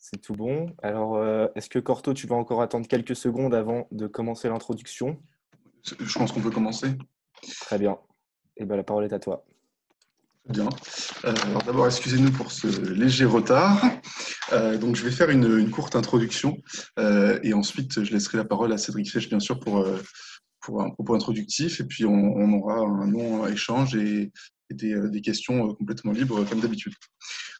C'est tout bon. Alors, est-ce que Corto, tu vas encore attendre quelques secondes avant de commencer l'introduction? Je pense qu'on peut commencer. Très bien. Eh ben, la parole est à toi. Bien. Alors d'abord, excusez-nous pour ce léger retard. Donc, je vais faire une courte introduction et ensuite, je laisserai la parole à Cédric Fesch, bien sûr, pour un propos introductif. Et puis, on aura un long échange et des questions complètement libres, comme d'habitude.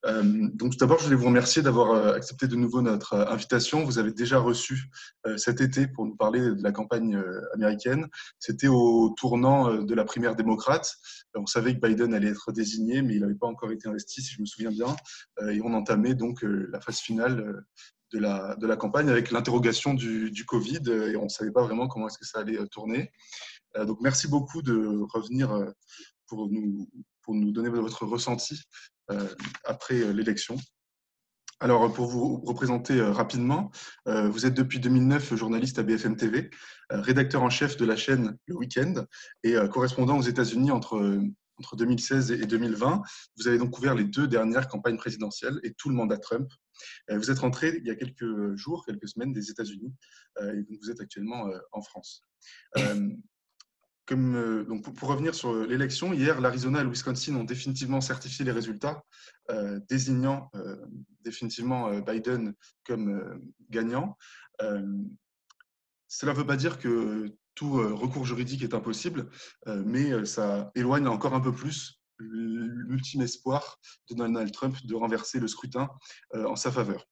Donc, tout d'abord, je voulais vous remercier d'avoir accepté de nouveau notre invitation. Vous avez déjà reçu cet été pour nous parler de la campagne américaine. C'était au tournant de la primaire démocrate. On savait que Biden allait être désigné, mais il n'avait pas encore été investi, si je me souviens bien. Et on entamait donc la phase finale de la campagne avec l'interrogation du Covid et on ne savait pas vraiment comment est-ce que ça allait tourner. Donc, merci beaucoup de revenir pour nous, pour nous donner votre ressenti après l'élection. Alors, pour vous représenter rapidement, vous êtes depuis 2009 journaliste à BFM TV, rédacteur en chef de la chaîne Le Week-end et correspondant aux États-Unis entre 2016 et 2020. Vous avez donc couvert les deux dernières campagnes présidentielles et tout le mandat Trump. Vous êtes rentré il y a quelques jours, quelques semaines des États-Unis et donc vous êtes actuellement en France. Donc pour revenir sur l'élection, hier, l'Arizona et le Wisconsin ont définitivement certifié les résultats, désignant définitivement Biden comme gagnant. Euh, Cela ne veut pas dire que tout recours juridique est impossible, mais ça éloigne encore un peu plus l'ultime espoir de Donald Trump de renverser le scrutin en sa faveur.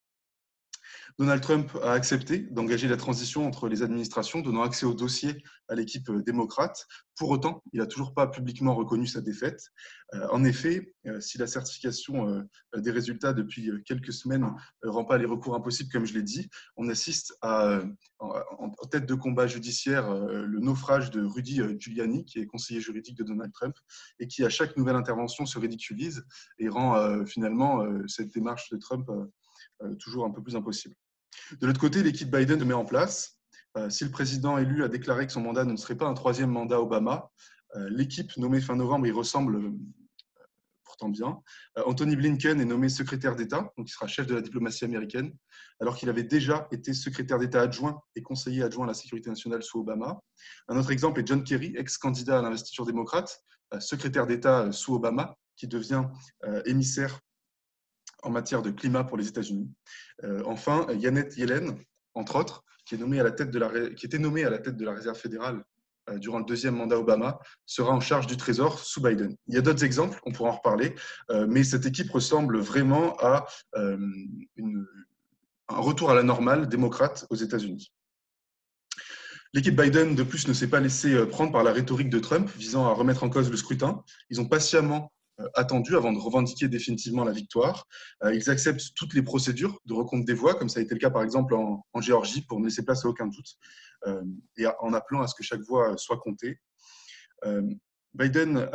Donald Trump a accepté d'engager la transition entre les administrations, donnant accès au dossier à l'équipe démocrate. Pour autant, il n'a toujours pas publiquement reconnu sa défaite. En effet, si la certification des résultats depuis quelques semaines ne rend pas les recours impossibles, comme je l'ai dit, on assiste en tête de combat judiciaire le naufrage de Rudy Giuliani, qui est conseiller juridique de Donald Trump, et qui, à chaque nouvelle intervention, se ridiculise et rend finalement cette démarche de Trump toujours un peu plus impossible. De l'autre côté, l'équipe Biden se met en place. Si le président élu a déclaré que son mandat ne serait pas un troisième mandat Obama, l'équipe nommée fin novembre y ressemble pourtant bien. Anthony Blinken est nommé secrétaire d'État, donc il sera chef de la diplomatie américaine, alors qu'il avait déjà été secrétaire d'État adjoint et conseiller adjoint à la sécurité nationale sous Obama. Un autre exemple est John Kerry, ex-candidat à l'investiture démocrate, secrétaire d'État sous Obama, qui devient émissaire en matière de climat pour les États-Unis. Enfin, Janet Yellen, entre autres, qui était nommée à la tête de la Réserve fédérale durant le deuxième mandat Obama, sera en charge du Trésor sous Biden. Il y a d'autres exemples, on pourra en reparler, mais cette équipe ressemble vraiment à un retour à la normale démocrate aux États-Unis. L'équipe Biden, de plus, ne s'est pas laissée prendre par la rhétorique de Trump visant à remettre en cause le scrutin. Ils ont patiemment attendu avant de revendiquer définitivement la victoire. Ils acceptent toutes les procédures de recompte des voix, comme ça a été le cas par exemple en Géorgie, pour ne laisser place à aucun doute, et en appelant à ce que chaque voix soit comptée. Biden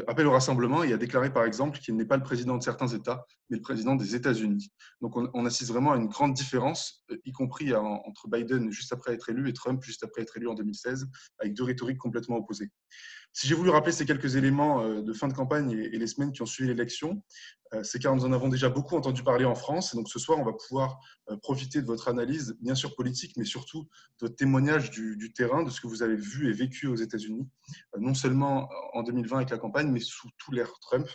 appelle au rassemblement et a déclaré par exemple qu'il n'est pas le président de certains États, mais le président des États-Unis. Donc on assiste vraiment à une grande différence, y compris entre Biden juste après être élu et Trump juste après être élu en 2016, avec deux rhétoriques complètement opposées. Si j'ai voulu rappeler ces quelques éléments de fin de campagne et les semaines qui ont suivi l'élection, c'est car nous en avons déjà beaucoup entendu parler en France. Et donc ce soir, on va pouvoir profiter de votre analyse, bien sûr politique, mais surtout de votre témoignage du terrain, de ce que vous avez vu et vécu aux États-Unis, non seulement en 2020 avec la campagne, mais sous tout l'ère Trump.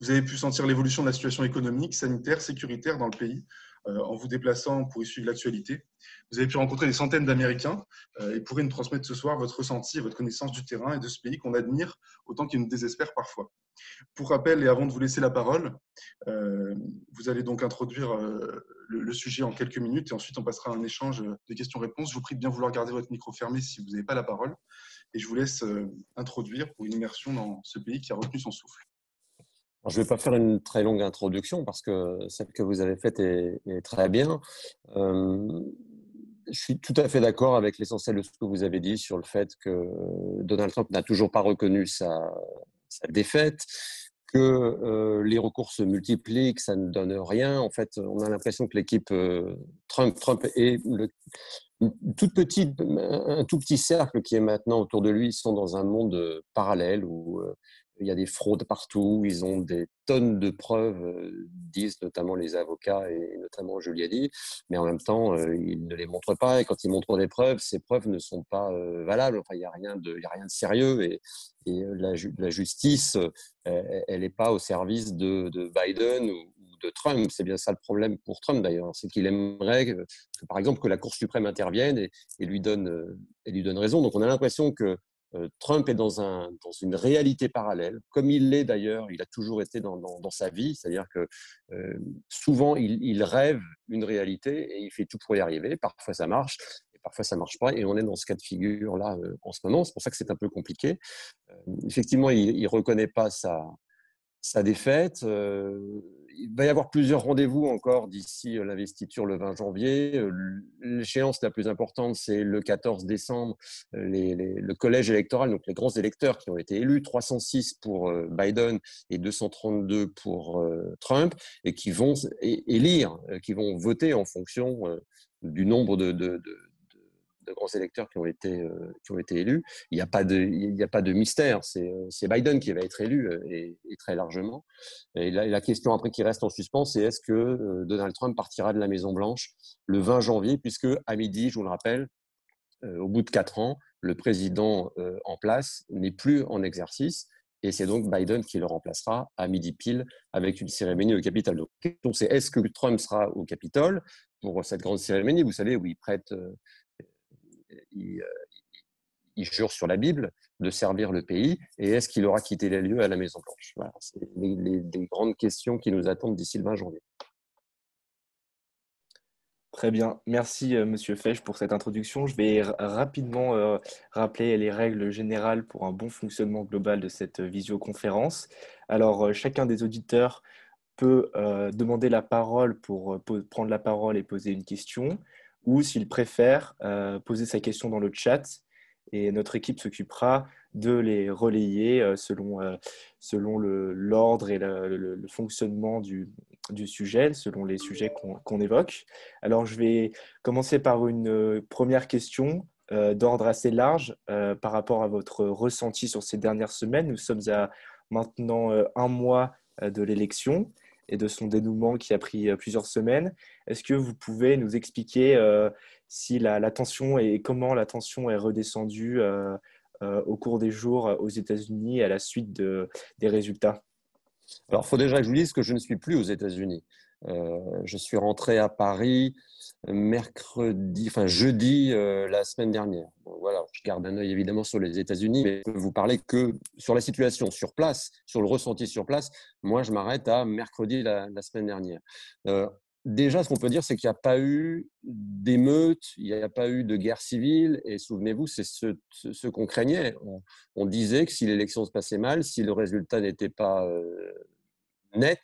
Vous avez pu sentir l'évolution de la situation économique, sanitaire, sécuritaire dans le pays en vous déplaçant pour y suivre l'actualité. Vous avez pu rencontrer des centaines d'Américains et pourrez nous transmettre ce soir votre ressenti et votre connaissance du terrain et de ce pays qu'on admire autant qu'il nous désespère parfois. Pour rappel, et avant de vous laisser la parole, vous allez donc introduire le sujet en quelques minutes et ensuite on passera à un échange de questions-réponses. Je vous prie de bien vouloir garder votre micro fermé si vous n'avez pas la parole et je vous laisse introduire pour une immersion dans ce pays qui a retenu son souffle. Alors, je ne vais pas faire une très longue introduction parce que celle que vous avez faite est très bien. Je suis tout à fait d'accord avec l'essentiel de ce que vous avez dit sur le fait que Donald Trump n'a toujours pas reconnu sa défaite, que les recours se multiplient, que ça ne donne rien. En fait, on a l'impression que l'équipe Trump est un tout petit cercle qui est maintenant autour de lui. Ils sont dans un monde parallèle où il y a des fraudes partout, ils ont des tonnes de preuves, disent notamment les avocats et notamment Giuliani, mais en même temps, ils ne les montrent pas. Et quand ils montrent des preuves, ces preuves ne sont pas valables. Enfin, il n'y a rien de sérieux. Et la justice, elle n'est pas au service de Biden ou de Trump. C'est bien ça le problème pour Trump d'ailleurs, c'est qu'il aimerait par exemple, que la Cour suprême intervienne et lui donne raison. Donc on a l'impression que Trump est dans une réalité parallèle, comme il l'est d'ailleurs, il a toujours été dans sa vie, c'est-à-dire que souvent il rêve une réalité et il fait tout pour y arriver. Parfois ça marche, et parfois ça marche pas, et on est dans ce cas de figure-là en ce moment. C'est pour ça que c'est un peu compliqué. Effectivement, il reconnaît pas sa défaite. Il va y avoir plusieurs rendez-vous encore d'ici l'investiture le 20 janvier. L'échéance la plus importante, c'est le 14 décembre, le collège électoral, donc les grands électeurs qui ont été élus, 306 pour Biden et 232 pour Trump, et qui vont élire, qui vont voter en fonction du nombre de grands électeurs qui ont été élus. Il n'y a pas de mystère. C'est Biden qui va être élu et très largement. Et la question après qui reste en suspens, c'est est-ce que Donald Trump partira de la Maison-Blanche le 20 janvier, puisque à midi, je vous le rappelle, au bout de 4 ans, le président en place n'est plus en exercice. Et c'est donc Biden qui le remplacera à midi pile avec une cérémonie au Capitole. Donc, la question, c'est est-ce que Trump sera au Capitole pour cette grande cérémonie, vous savez, où il prête il jure sur la Bible de servir le pays, et est-ce qu'il aura quitté les lieux à la Maison-Blanche? Voilà, c'est les grandes questions qui nous attendent d'ici le 20 janvier. Très bien, merci Monsieur Fesch pour cette introduction. Je vais rapidement rappeler les règles générales pour un bon fonctionnement global de cette visioconférence. Alors, chacun des auditeurs peut demander la parole pour prendre la parole et poser une question, ou s'il préfère, poser sa question dans le chat, et notre équipe s'occupera de les relayer selon l'ordre et le fonctionnement du sujet, selon les sujets qu'on évoque. Alors, je vais commencer par une première question d'ordre assez large par rapport à votre ressenti sur ces dernières semaines. Nous sommes à maintenant un mois de l'élection et de son dénouement qui a pris plusieurs semaines. Est-ce que vous pouvez nous expliquer si la tension et comment la tension est redescendue au cours des jours aux États-Unis à la suite des résultats? Alors, il faut déjà que je vous dise que je ne suis plus aux États-Unis. Je suis rentré à Paris jeudi la semaine dernière. Bon, voilà, je garde un œil évidemment sur les États-Unis, mais je peux vous parler que sur la situation sur place, sur le ressenti sur place. Moi, je m'arrête à mercredi la semaine dernière. Déjà, ce qu'on peut dire, c'est qu'il n'y a pas eu d'émeutes, il n'y a pas eu de guerre civile. Et souvenez-vous, c'est ce qu'on craignait. On disait que si l'élection se passait mal, si le résultat n'était pas net,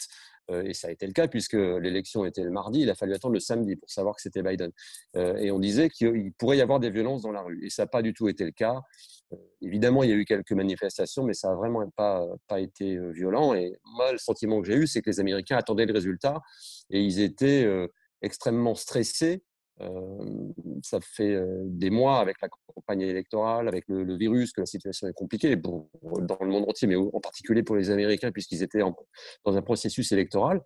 et ça a été le cas puisque l'élection était le mardi, il a fallu attendre le samedi pour savoir que c'était Biden. Et on disait qu'il pourrait y avoir des violences dans la rue. Et ça n'a pas du tout été le cas. Évidemment, il y a eu quelques manifestations, mais ça n'a vraiment pas été violent. Et moi, le sentiment que j'ai eu, c'est que les Américains attendaient le résultat et ils étaient extrêmement stressés. Ça fait des mois avec la campagne électorale, avec le virus, que la situation est compliquée dans le monde entier, mais en particulier pour les Américains, puisqu'ils étaient dans un processus électoral.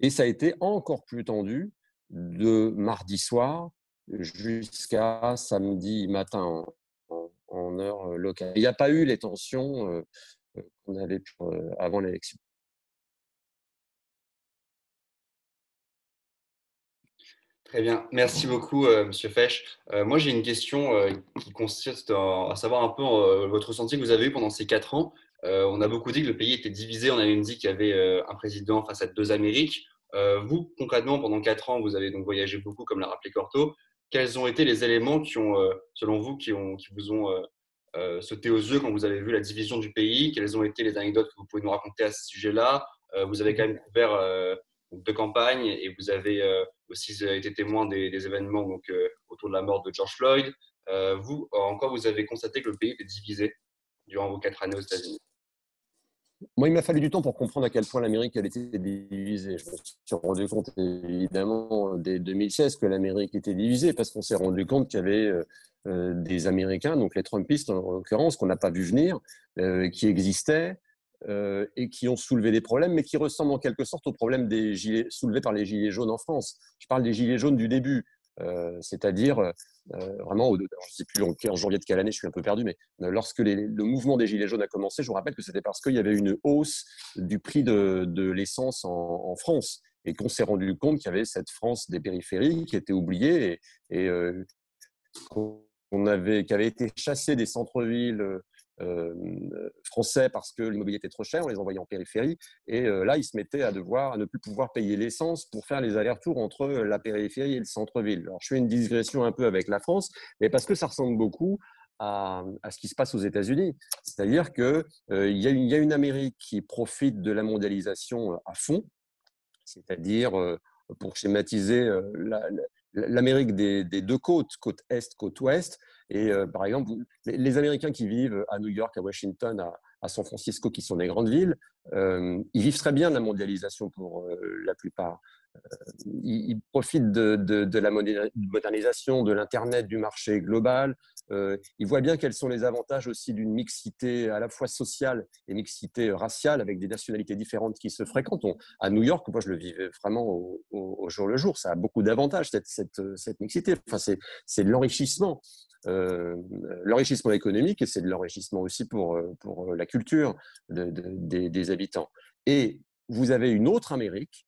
Et ça a été encore plus tendu de mardi soir jusqu'à samedi matin en heure locale. Il n'y a pas eu les tensions qu'on avait avant l'élection. Très bien, merci beaucoup, Monsieur Fesch. Moi, j'ai une question qui consiste à savoir un peu votre ressenti que vous avez eu pendant ces 4 ans. On a beaucoup dit que le pays était divisé. On a même dit qu'il y avait un président face à 2 Amériques. Vous, concrètement, pendant 4 ans, vous avez donc voyagé beaucoup, comme l'a rappelé Corto. Quels ont été les éléments qui ont, selon vous, qui vous ont sauté aux yeux quand vous avez vu la division du pays? Quelles ont été les anecdotes que vous pouvez nous raconter à ce sujet-là? Vous avez quand même couvert 2 campagnes et vous avez aussi été témoin des événements autour de la mort de George Floyd. Vous, en quoi vous avez constaté que le pays était divisé durant vos 4 années aux États-Unis? Moi, il m'a fallu du temps pour comprendre à quel point l'Amérique elle était divisée. Je me suis rendu compte, évidemment, dès 2016 que l'Amérique était divisée parce qu'on s'est rendu compte qu'il y avait des Américains, donc les Trumpistes en l'occurrence, qu'on n'a pas vu venir, qui existaient, et qui ont soulevé des problèmes, mais qui ressemblent en quelque sorte aux problèmes soulevés par les gilets jaunes en France. Je parle des gilets jaunes du début, c'est-à-dire vraiment, je ne sais plus en janvier de quelle année, je suis un peu perdu, mais lorsque le mouvement des gilets jaunes a commencé, je vous rappelle que c'était parce qu'il y avait une hausse du prix de l'essence en France et qu'on s'est rendu compte qu'il y avait cette France des périphéries qui était oubliée et qui avait été chassée des centres-villes français parce que l'immobilier était trop cher, on les envoyait en périphérie. Et là, ils se mettaient à ne plus pouvoir payer l'essence pour faire les allers-retours entre la périphérie et le centre-ville. Alors, je fais une digression un peu avec la France, mais parce que ça ressemble beaucoup à ce qui se passe aux États-Unis. C'est-à-dire qu'il y a une Amérique qui profite de la mondialisation à fond, c'est-à-dire, pour schématiser, l'Amérique des deux côtes, côte Est, côte Ouest. Et par exemple, les Américains qui vivent à New York, à Washington, à San Francisco, qui sont des grandes villes, ils vivent très bien la mondialisation pour la plupart. Ils profitent de la modernisation, de l'Internet, du marché global. Ils voient bien quels sont les avantages aussi d'une mixité à la fois sociale et mixité raciale avec des nationalités différentes qui se fréquentent. À New York, moi je le vivais vraiment au jour le jour. Ça a beaucoup d'avantages, cette mixité. Enfin, c'est de l'enrichissement. L'enrichissement économique et c'est de l'enrichissement aussi pour la culture des habitants. Et vous avez une autre Amérique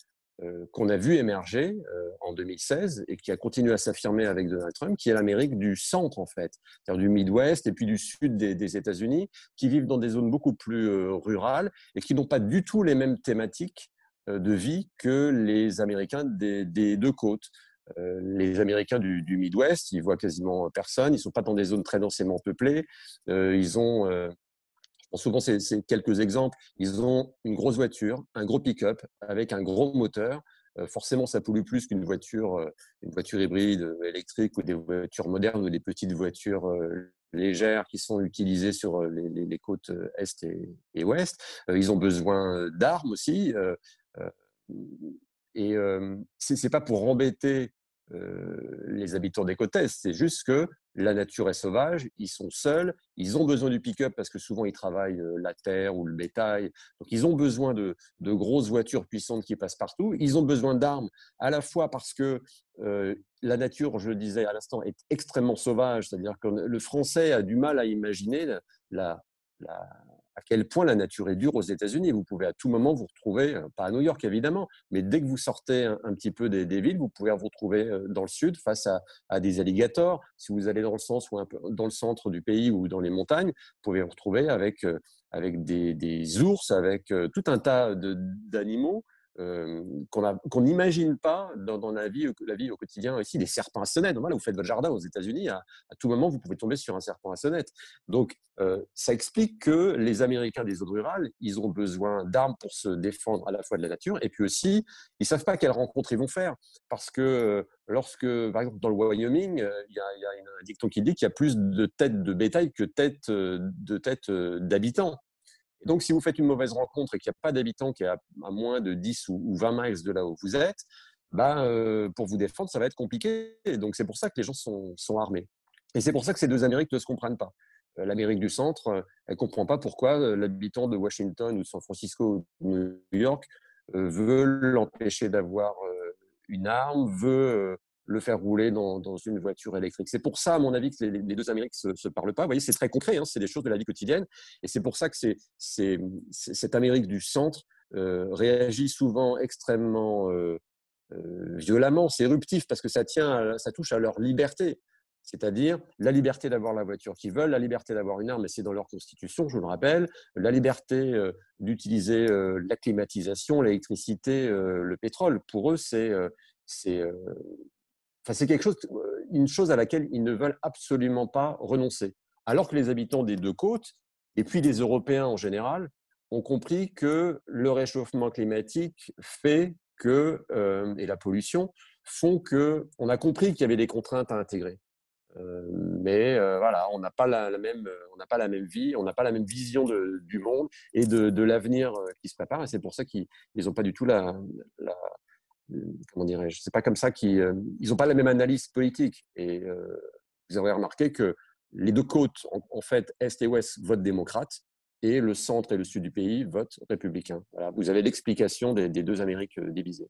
qu'on a vu émerger en 2016 et qui a continué à s'affirmer avec Donald Trump, qui est l'Amérique du centre, en fait, c'est-à-dire du Midwest et puis du sud des États-Unis, qui vivent dans des zones beaucoup plus rurales et qui n'ont pas du tout les mêmes thématiques de vie que les Américains des deux côtes. Les Américains du Midwest, ils voient quasiment personne, ils ne sont pas dans des zones très densément peuplées, ils ont souvent, c'est quelques exemples. Ils ont une grosse voiture, un gros pick-up avec un gros moteur. Forcément, ça pollue plus qu'une voiture hybride électrique ou des voitures modernes ou des petites voitures légères qui sont utilisées sur les côtes Est et Ouest. Ils ont besoin d'armes aussi. Et c'est pas pour embêter les habitants des côtes Est, c'est juste que la nature est sauvage, ils sont seuls, ils ont besoin du pick-up parce que souvent ils travaillent la terre ou le bétail, donc ils ont besoin de grosses voitures puissantes qui passent partout, ils ont besoin d'armes à la fois parce que la nature, je le disais à l'instant, est extrêmement sauvage, c'est-à-dire que le français a du mal à imaginer la, à quel point la nature est dure aux États-Unis. Vous pouvez à tout moment vous retrouver, pas à New York évidemment, mais dès que vous sortez un petit peu des villes, vous pouvez vous retrouver dans le sud face à des alligators. Si vous allez dans le sens ou un peu dans le centre du pays ou dans les montagnes, vous pouvez vous retrouver avec des ours, avec tout un tas d'animaux qu'on n'imagine pas dans la vie au quotidien ici, des serpents à sonnette. Voilà, vous faites votre jardin aux États-Unis, à tout moment, vous pouvez tomber sur un serpent à sonnette. Donc, ça explique que les Américains des zones rurales, ils ont besoin d'armes pour se défendre à la fois de la nature, et puis aussi, ils ne savent pas quelles rencontres ils vont faire. Parce que lorsque, par exemple, dans le Wyoming, il y a un dicton qui dit qu'il y a plus de têtes de bétail que de têtes d'habitants. Et donc, si vous faites une mauvaise rencontre et qu'il n'y a pas d'habitants qui est à moins de 10 ou 20 miles de là où vous êtes, pour vous défendre, ça va être compliqué. Et donc, c'est pour ça que les gens sont armés. Et c'est pour ça que ces deux Amériques ne se comprennent pas. L'Amérique du Centre, elle ne comprend pas pourquoi l'habitant de Washington ou de San Francisco ou de New York veut l'empêcher d'avoir une arme, veut le faire rouler dans une voiture électrique. C'est pour ça, à mon avis, que les deux Amériques ne se parlent pas. Vous voyez, c'est très concret, hein, c'est des choses de la vie quotidienne. Et c'est pour ça que cette Amérique du Centre réagit souvent extrêmement violemment. C'est éruptif parce que ça touche à leur liberté. C'est-à-dire la liberté d'avoir la voiture qu'ils veulent, la liberté d'avoir une arme, et c'est dans leur constitution, je vous le rappelle, la liberté d'utiliser la climatisation, l'électricité, le pétrole. Pour eux, c'est quelque chose, une chose à laquelle ils ne veulent absolument pas renoncer. Alors que les habitants des deux côtes, et puis les Européens en général, ont compris que le réchauffement climatique fait que, et la pollution, font qu'on a compris qu'il y avait des contraintes à intégrer. Mais voilà, on n'a pas la même vie, on n'a pas la même vision du monde et de l'avenir qui se prépare. Et c'est pour ça qu'ils n'ont pas du tout comment dirais-je, c'est pas comme ça ils n'ont pas la même analyse politique. Et vous aurez remarqué que les deux côtes, en fait, Est et Ouest, votent démocrate. et le centre et le sud du pays votent républicain. Voilà, vous avez l'explication des deux Amériques divisées.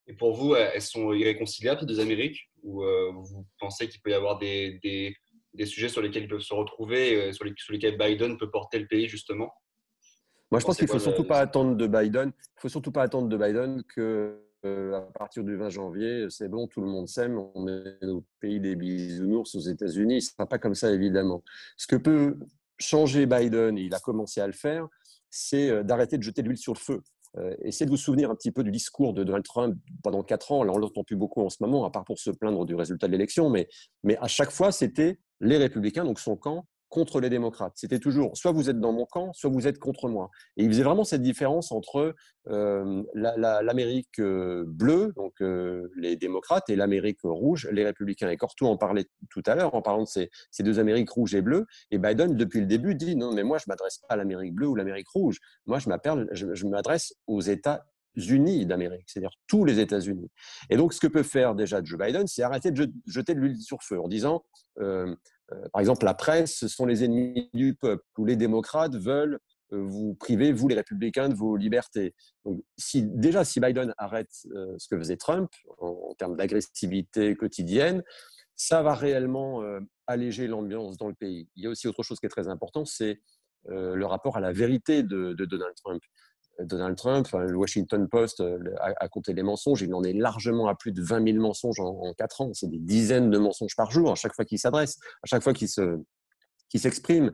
Et pour vous, elles sont irréconciliables, ces deux Amériques? Ou vous pensez qu'il peut y avoir des sujets sur lesquels ils peuvent se retrouver, sur lesquels Biden peut porter le pays, justement? Moi, Vous je pense pensez qu'il ne quoi faut surtout pas attendre de Biden. Il faut surtout pas attendre de Biden que à partir du 20 janvier, c'est bon, tout le monde s'aime, on est au pays des bisounours aux États-Unis. Ce ne sera pas comme ça, évidemment. Ce que peut changer Biden, et il a commencé à le faire, c'est d'arrêter de jeter de l'huile sur le feu. Essayez de vous souvenir un petit peu du discours de Donald Trump pendant 4 ans. Là, on ne l'entend plus beaucoup en ce moment, à part pour se plaindre du résultat de l'élection. Mais à chaque fois, c'était les républicains, donc son camp, contre les démocrates. C'était toujours soit vous êtes dans mon camp, soit vous êtes contre moi. Et il faisait vraiment cette différence entre l'Amérique bleue, donc les démocrates, et l'Amérique rouge, les républicains. Et Cortou en parlait tout à l'heure en parlant de ces deux Amériques rouges et bleues. Et Biden, depuis le début, dit non, mais moi, je ne m'adresse pas à l'Amérique bleue ou l'Amérique rouge. Moi, je m'adresse aux États-Unis d'Amérique, c'est-à-dire tous les États-Unis. Et donc, ce que peut faire déjà Joe Biden, c'est arrêter de jeter de l'huile sur le feu en disant par exemple, la presse, ce sont les ennemis du peuple, où les démocrates veulent vous priver, vous les républicains, de vos libertés. Donc, si Biden arrête ce que faisait Trump en termes d'agressivité quotidienne, ça va réellement alléger l'ambiance dans le pays. Il y a aussi autre chose qui est très important, c'est le rapport à la vérité de Donald Trump. Donald Trump, le Washington Post a compté les mensonges. Il en est largement à plus de 20 000 mensonges en 4 ans. C'est des dizaines de mensonges par jour à chaque fois qu'il s'adresse, à chaque fois qu'il s'exprime.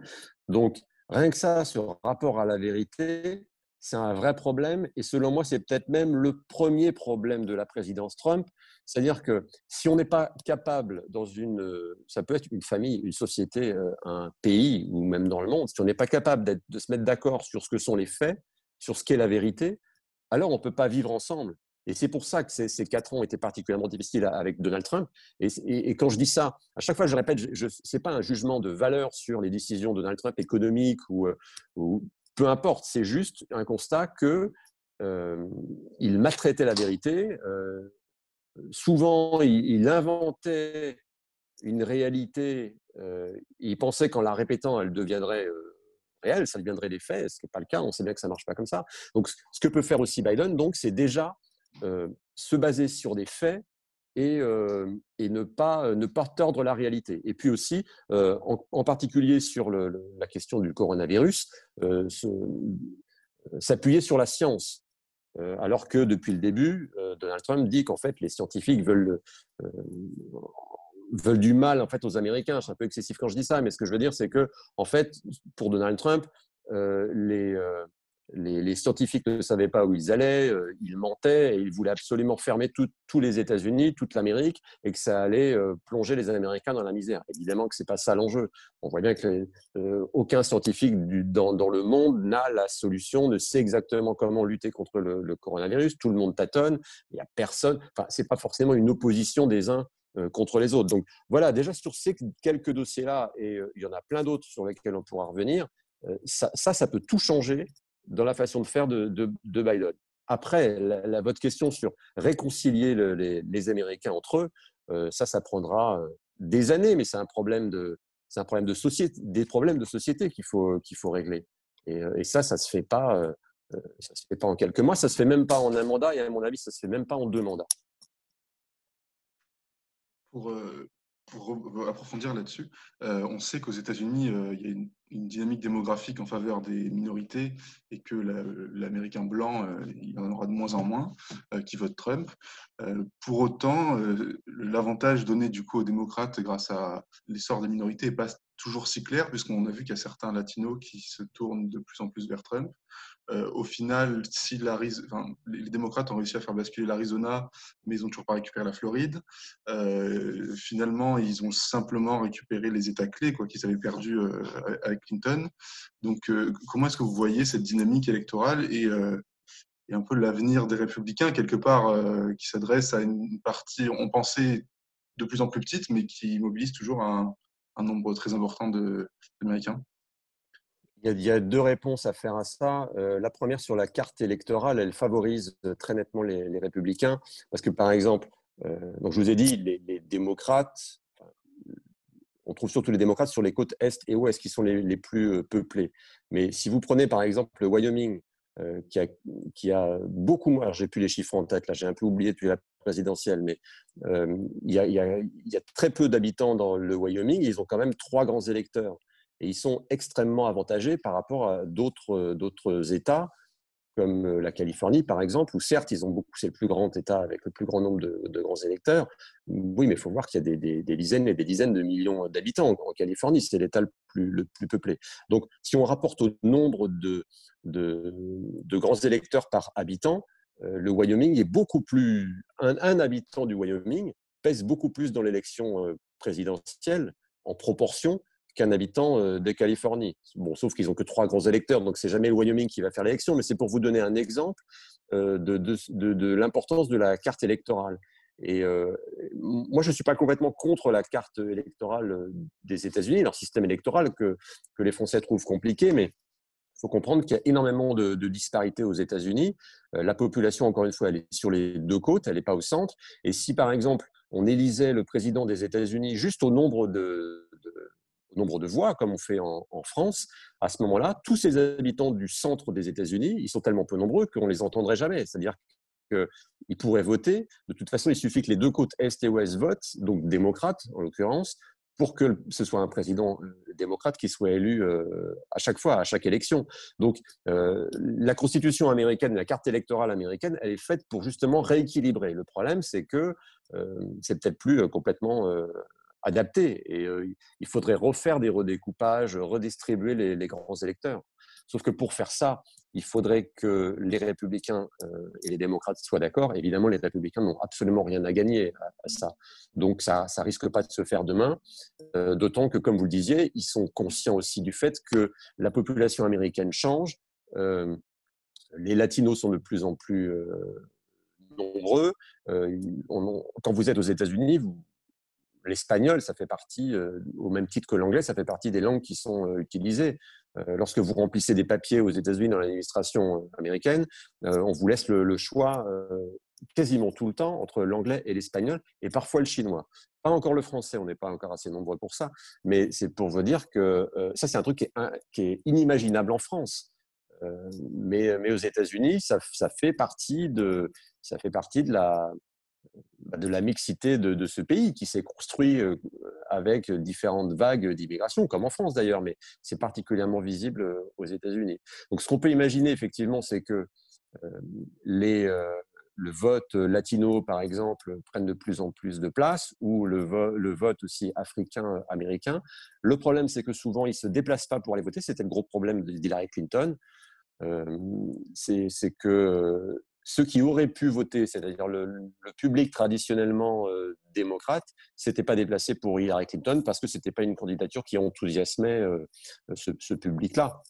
Donc, rien que ça, ce rapport à la vérité, c'est un vrai problème. Et selon moi, c'est peut-être même le premier problème de la présidence Trump. C'est-à-dire que si on n'est pas capable ça peut être une famille, une société, un pays ou même dans le monde, si on n'est pas capable de se mettre d'accord sur ce que sont les faits, sur ce qu'est la vérité, alors on ne peut pas vivre ensemble. Et c'est pour ça que ces 4 ans étaient particulièrement difficiles avec Donald Trump. Et quand je dis ça, à chaque fois je répète, ce n'est pas un jugement de valeur sur les décisions de Donald Trump économiques ou peu importe, c'est juste un constat qu'il maltraitait la vérité. Souvent, il inventait une réalité, il pensait qu'en la répétant, elle deviendrait réelle, ça deviendrait des faits, ce qui n'est pas le cas, on sait bien que ça ne marche pas comme ça. Donc, ce que peut faire aussi Biden, donc, c'est déjà se baser sur des faits et ne pas tordre la réalité. Et puis aussi, en particulier sur la question du coronavirus, s'appuyer sur la science. Alors que depuis le début, Donald Trump dit qu'en fait, les scientifiques veulent du mal en fait aux Américains. C'est un peu excessif quand je dis ça, mais ce que je veux dire, c'est que en fait, pour Donald Trump, les scientifiques ne savaient pas où ils allaient, ils mentaient et ils voulaient absolument fermer tous les États-Unis, toute l'Amérique, et que ça allait plonger les Américains dans la misère. Évidemment que c'est pas ça l'enjeu. On voit bien que aucun scientifique dans le monde n'a la solution, ne sait exactement comment lutter contre le coronavirus. Tout le monde tâtonne. Il n'y a personne. Enfin, c'est pas forcément une opposition des uns contre les autres. Donc voilà, déjà sur ces quelques dossiers-là, et il y en a plein d'autres sur lesquels on pourra revenir, ça peut tout changer dans la façon de faire de Biden. Après, votre question sur réconcilier les Américains entre eux, ça prendra des années, mais c'est un problème de société, des problèmes de société qu'il faut régler. Et ça se fait pas en quelques mois, ça se fait même pas en un mandat, et à mon avis, ça se fait même pas en 2 mandats. Pour approfondir là-dessus, on sait qu'aux États-Unis, il y a une dynamique démographique en faveur des minorités et que l'Américain blanc, il y en aura de moins en moins qui votent Trump. Pour autant, l'avantage donné du coup aux démocrates grâce à l'essor des minorités n'est pas toujours si clair, puisqu'on a vu qu'il y a certains latinos qui se tournent de plus en plus vers Trump. Au final, si les démocrates ont réussi à faire basculer l'Arizona, mais ils n'ont toujours pas récupéré la Floride. Finalement, ils ont simplement récupéré les États clés qu'ils avaient perdus avec Clinton. Donc, comment est-ce que vous voyez cette dynamique électorale et un peu l'avenir des républicains, quelque part, qui s'adresse à une partie, on pensait, de plus en plus petite, mais qui mobilise toujours un nombre très important d'Américains? Il y a 2 réponses à faire à ça. La première, sur la carte électorale, elle favorise très nettement les républicains. Parce que, par exemple, donc je vous ai dit, les démocrates, on trouve surtout les démocrates sur les côtes Est et Ouest qui sont les plus peuplées. Mais si vous prenez par exemple le Wyoming, qui a beaucoup moins, j'ai plus les chiffres en tête, là j'ai un peu oublié depuis la présidentielle, mais il y a très peu d'habitants dans le Wyoming, ils ont quand même 3 grands électeurs. Et ils sont extrêmement avantagés par rapport à d'autres États, comme la Californie, par exemple, où certes, c'est le plus grand État avec le plus grand nombre de grands électeurs. Oui, mais il faut voir qu'il y a des dizaines et des dizaines de millions d'habitants en Californie. C'est l'État le plus peuplé. Donc, si on rapporte au nombre de grands électeurs par habitant, le Wyoming est beaucoup plus... Un habitant du Wyoming pèse beaucoup plus dans l'élection présidentielle en proportion qu'un habitant de Californie. Bon, sauf qu'ils n'ont que 3 grands électeurs, donc c'est jamais le Wyoming qui va faire l'élection, mais c'est pour vous donner un exemple de l'importance de la carte électorale. Et moi, je ne suis pas complètement contre la carte électorale des États-Unis, leur système électoral que les Français trouvent compliqué, mais il faut comprendre qu'il y a énormément de disparités aux États-Unis. La population, encore une fois, elle est sur les 2 côtes, elle n'est pas au centre. Et si, par exemple, on élisait le président des États-Unis juste au nombre de voix, comme on fait en France, à ce moment-là, tous ces habitants du centre des États-Unis, ils sont tellement peu nombreux qu'on ne les entendrait jamais. C'est-à-dire qu'ils pourraient voter. De toute façon, il suffit que les 2 côtes Est et Ouest votent, donc démocrates en l'occurrence, pour que ce soit un président démocrate qui soit élu à chaque fois, à chaque élection. Donc, la Constitution américaine, la carte électorale américaine, elle est faite pour justement rééquilibrer. Le problème, c'est que c'est peut-être plus complètement adapté. Et il faudrait refaire des redécoupages, redistribuer les grands électeurs. Sauf que pour faire ça, il faudrait que les républicains et les démocrates soient d'accord. Évidemment, les républicains n'ont absolument rien à gagner à ça. Donc, ça ne risque pas de se faire demain. D'autant que, comme vous le disiez, ils sont conscients aussi du fait que la population américaine change. Les latinos sont de plus en plus nombreux. Quand vous êtes aux États-Unis, l'espagnol, ça fait partie, au même titre que l'anglais, ça fait partie des langues qui sont utilisées. Lorsque vous remplissez des papiers aux États-Unis dans l'administration américaine, on vous laisse le choix quasiment tout le temps entre l'anglais et l'espagnol, et parfois le chinois. Pas encore le français, on n'est pas encore assez nombreux pour ça, mais c'est pour vous dire que ça, c'est un truc qui est inimaginable en France. Mais aux États-Unis, ça fait partie de la mixité de ce pays qui s'est construit avec différentes vagues d'immigration, comme en France d'ailleurs, mais c'est particulièrement visible aux États-Unis. Donc ce qu'on peut imaginer effectivement, c'est que le vote latino, par exemple, prenne de plus en plus de place, ou le vote aussi africain-américain. Le problème, c'est que souvent, ils ne se déplacent pas pour aller voter. C'était le gros problème d'Hillary Clinton. C'est que ceux qui auraient pu voter, c'est-à-dire le public traditionnellement démocrate, s'était pas déplacé pour Hillary Clinton parce que c'était pas une candidature qui enthousiasmait ce public-là.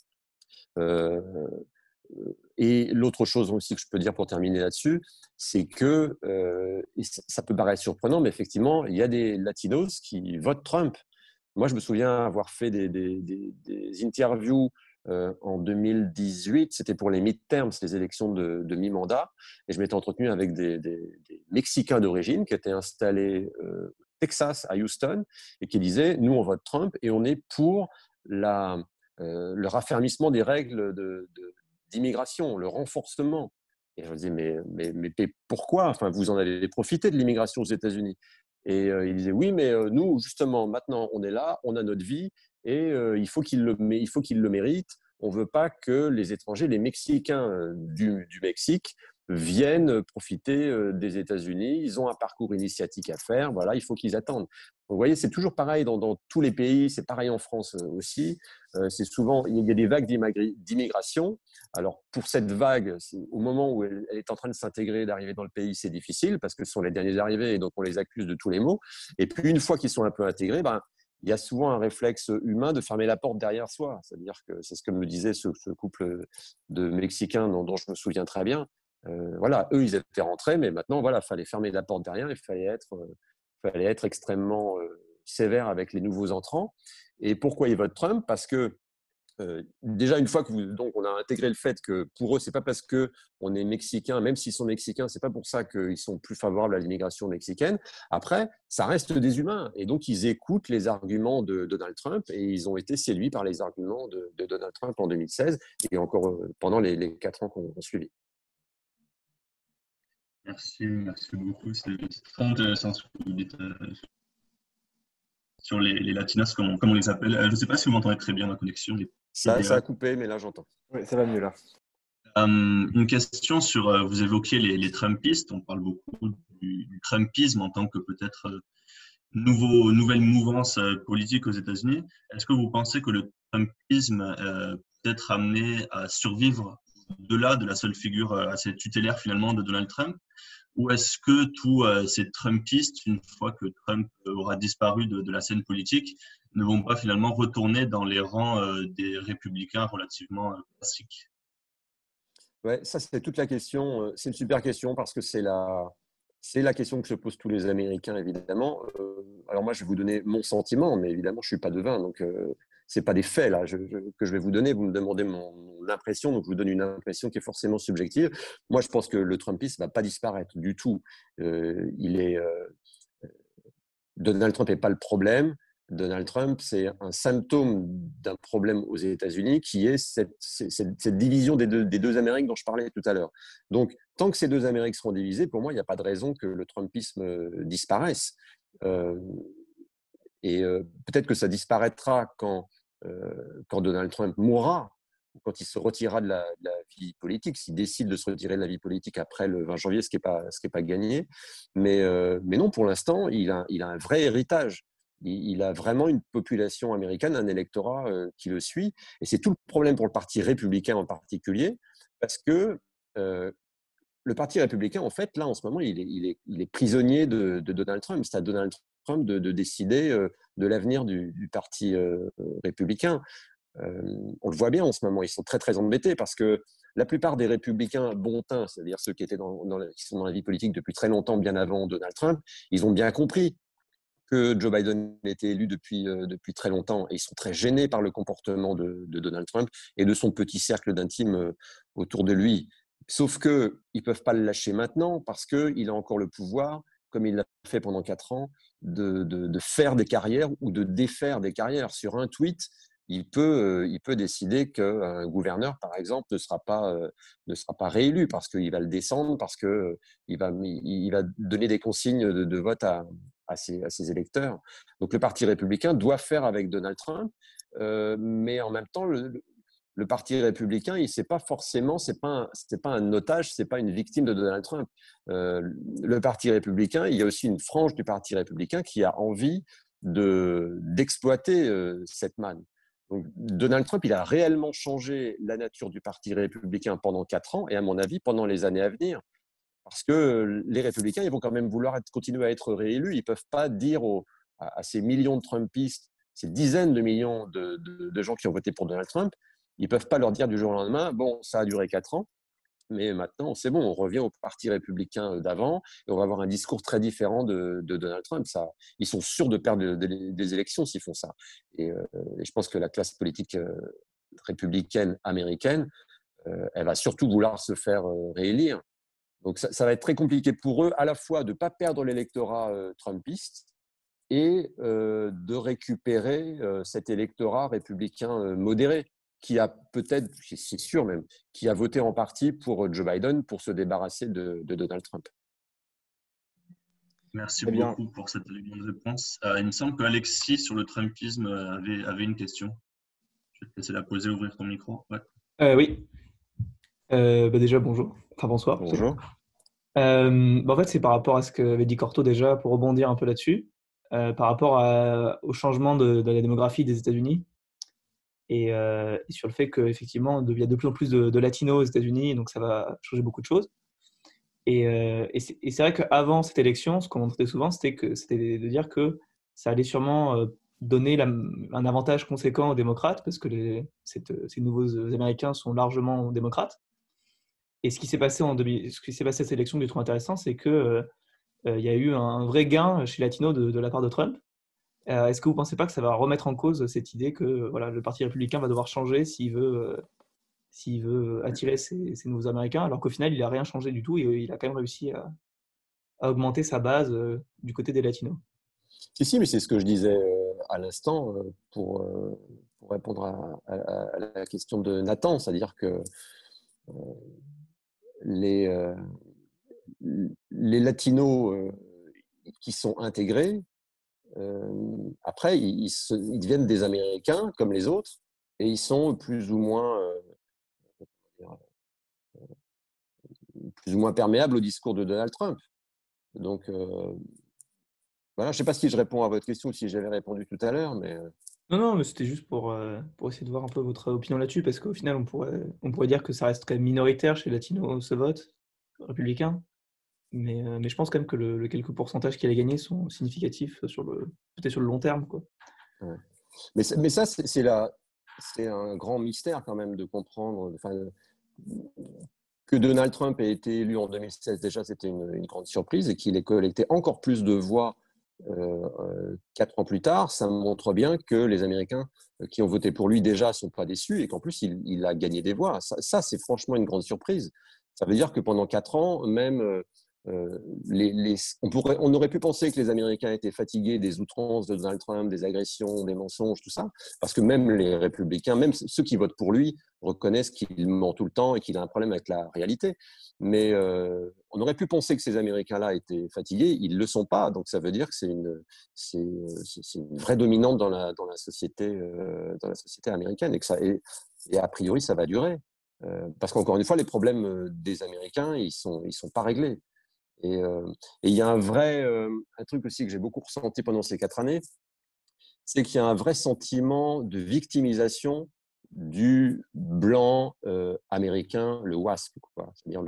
Et l'autre chose aussi que je peux dire pour terminer là-dessus, c'est que ça peut paraître surprenant, mais effectivement, il y a des latinos qui votent Trump. Moi, je me souviens avoir fait des interviews en 2018, c'était pour les midterms, les élections de mi-mandat, et je m'étais entretenu avec des Mexicains d'origine qui étaient installés au Texas, à Houston, et qui disaient, nous, on vote Trump et on est pour le raffermissement des règles d'immigration, le renforcement. Et je me disais, mais pourquoi? Enfin, vous en avez profité de l'immigration aux États-Unis. Et il disait, oui, mais nous, justement, maintenant, on est là, on a notre vie, et il faut qu'il le mérite. On ne veut pas que les étrangers, les Mexicains du Mexique, viennent profiter des États-Unis. Ils ont un parcours initiatique à faire. Voilà, il faut qu'ils attendent. Vous voyez, c'est toujours pareil dans tous les pays. C'est pareil en France aussi. C'est souvent, il y a des vagues d'immigration. Alors, pour cette vague, au moment où elle est en train de s'intégrer, d'arriver dans le pays, c'est difficile parce que ce sont les derniers arrivés et donc on les accuse de tous les maux. Et puis, une fois qu'ils sont un peu intégrés, il y a souvent un réflexe humain de fermer la porte derrière soi. C'est-à-dire que c'est ce que me disait ce couple de Mexicains dont je me souviens très bien. Voilà, eux, ils étaient rentrés, mais maintenant, voilà, fallait fermer la porte derrière, il fallait être extrêmement sévère avec les nouveaux entrants. Et pourquoi ils votent Trump? Parce que déjà, une fois donc on a intégré le fait que pour eux, c'est pas parce que on est mexicain, même s'ils sont mexicains, c'est pas pour ça qu'ils sont plus favorables à l'immigration mexicaine. Après, ça reste des humains, et donc ils écoutent les arguments de Donald Trump, et ils ont été séduits par les arguments de Donald Trump en 2016 et encore pendant les 4 ans qu'on suivi. Merci beaucoup. C'est très intéressant ce que vous dites sur les latinos, comme on les appelle. Je ne sais pas si vous m'entendez très bien, ma connexion. Ça a coupé, mais là j'entends. Oui, ça va mieux là. Une question sur, vous évoquiez les Trumpistes, on parle beaucoup du Trumpisme en tant que peut-être nouvelle mouvance politique aux États-Unis. Est-ce que vous pensez que le Trumpisme peut être amené à survivre au-delà de la seule figure assez tutélaire finalement de Donald Trump? Ou est-ce que tous ces Trumpistes, une fois que Trump aura disparu de la scène politique, ne vont pas finalement retourner dans les rangs des républicains relativement classiques? Ouais, ça c'est toute la question. C'est une super question parce que c'est la question que se posent tous les Américains, évidemment. Alors moi, je vais vous donner mon sentiment, mais évidemment, je ne suis pas devin, donc ce n'est pas des faits là, que je vais vous donner. Vous me demandez mon impression, donc je vous donne une impression qui est forcément subjective. Moi, je pense que le Trumpisme ne va pas disparaître du tout. Donald Trump n'est pas le problème. Donald Trump, c'est un symptôme d'un problème aux États-Unis qui est cette division des deux Amériques dont je parlais tout à l'heure. Donc, tant que ces deux Amériques seront divisées, pour moi, il n'y a pas de raison que le Trumpisme disparaisse. Peut-être que ça disparaîtra quand Donald Trump mourra, quand il se retirera de la vie politique, s'il décide de se retirer de la vie politique après le 20 janvier, ce qui n'est pas gagné. Mais non, pour l'instant, il a un vrai héritage. Il a vraiment une population américaine, un électorat qui le suit. Et c'est tout le problème pour le Parti républicain en particulier, parce que le Parti républicain, en fait, là, en ce moment, il est prisonnier de Donald Trump. C'est à Donald Trump de décider de l'avenir du Parti républicain. On le voit bien en ce moment, ils sont très, très embêtés parce que la plupart des républicains bon teint, c'est-à-dire ceux qui sont dans la vie politique depuis très longtemps, bien avant Donald Trump, ils ont bien compris que Joe Biden était élu depuis très longtemps, et ils sont très gênés par le comportement de Donald Trump et de son petit cercle d'intimes autour de lui. Sauf qu'ils ne peuvent pas le lâcher maintenant parce qu'il a encore le pouvoir, comme il l'a fait pendant 4 ans, de faire des carrières ou de défaire des carrières. Sur un tweet, il peut décider qu'un gouverneur, par exemple, ne sera pas réélu parce qu'il va le descendre, parce qu'il va donner des consignes de vote à ses électeurs. Donc le Parti républicain doit faire avec Donald Trump, mais en même temps, le Parti républicain, c'est pas un otage, c'est pas une victime de Donald Trump. Le Parti républicain, il y a aussi une frange du Parti républicain qui a envie d'exploiter cette manne. Donc, Donald Trump, il a réellement changé la nature du Parti républicain pendant 4 ans et, à mon avis, pendant les années à venir. Parce que les républicains, ils vont quand même vouloir continuer à être réélus. Ils ne peuvent pas dire à ces millions de Trumpistes, ces dizaines de millions de gens qui ont voté pour Donald Trump, ils ne peuvent pas leur dire du jour au lendemain, bon, ça a duré 4 ans, mais maintenant, c'est bon, on revient au Parti républicain d'avant et on va avoir un discours très différent de Donald Trump. Ils sont sûrs de perdre des élections s'ils font ça. Et je pense que la classe politique républicaine américaine, elle va surtout vouloir se faire réélire. Donc, ça va être très compliqué pour eux, à la fois de ne pas perdre l'électorat trumpiste et de récupérer cet électorat républicain modéré qui a peut-être, c'est sûr même, qui a voté en partie pour Joe Biden pour se débarrasser de Donald Trump. Merci beaucoup pour cette élément de réponse. Il me semble qu'Alexis, sur le Trumpisme, avait une question. Je vais te laisser la poser, ouvrir ton micro. Ouais. Oui. Déjà, bonjour. Enfin, bonsoir. Bonjour. En fait, c'est par rapport à ce qu'avait dit Corto déjà, pour rebondir un peu là-dessus, par rapport au changement de la démographie des États-Unis et sur le fait qu'effectivement, il y a de plus en plus de latinos aux États-Unis, donc ça va changer beaucoup de choses. Et c'est vrai qu'avant cette élection, ce qu'on montrait souvent, c'était de dire que ça allait sûrement donner un avantage conséquent aux démocrates, parce que ces nouveaux Américains sont largement démocrates. Et ce qui s'est passé à cette élection que je trouve intéressant, c'est qu'il y a eu un vrai gain chez les latinos de la part de Trump. Est-ce que vous ne pensez pas que ça va remettre en cause cette idée que voilà, le Parti républicain va devoir changer s'il veut attirer ces nouveaux Américains, alors qu'au final, il n'a rien changé du tout et il a quand même réussi à augmenter sa base du côté des Latinos? Si, mais c'est ce que je disais à l'instant pour répondre à la question de Nathan, c'est-à-dire que les, euh, les Latinos qui sont intégrés, après, ils deviennent des Américains comme les autres et ils sont plus ou moins perméables au discours de Donald Trump. Donc, voilà, je ne sais pas si je réponds à votre question ou si j'avais répondu tout à l'heure, mais Non, non, mais c'était juste pour essayer de voir un peu votre opinion là-dessus, parce qu'au final, on pourrait dire que ça reste quand même minoritaire chez les Latinos ce vote républicain, mais je pense quand même que les quelques pourcentages qu'il a gagnés sont significatifs peut-être sur le long terme, quoi. ouais. Mais ça, c'est un grand mystère quand même de comprendre. Enfin, que Donald Trump ait été élu en 2016, déjà, c'était une grande surprise, et qu'il ait collecté encore plus de voix 4 ans plus tard, ça montre bien que les Américains qui ont voté pour lui déjà ne sont pas déçus et qu'en plus, il a gagné des voix. Ça, c'est franchement une grande surprise. Ça veut dire que pendant 4 ans, même on aurait pu penser que les Américains étaient fatigués des outrances de Donald Trump, des agressions, des mensonges, tout ça, parce que même les républicains, même ceux qui votent pour lui, reconnaissent qu'il ment tout le temps et qu'il a un problème avec la réalité. Mais on aurait pu penser que ces Américains-là étaient fatigués, ils ne le sont pas, donc ça veut dire que c'est une vraie dominante dans la société américaine et a priori ça va durer. Parce qu'encore une fois, les problèmes des Américains, ils sont pas réglés. Et il y a un truc aussi que j'ai beaucoup ressenti pendant ces 4 années, c'est qu'il y a un vrai sentiment de victimisation du blanc américain, le WASP, c'est-à-dire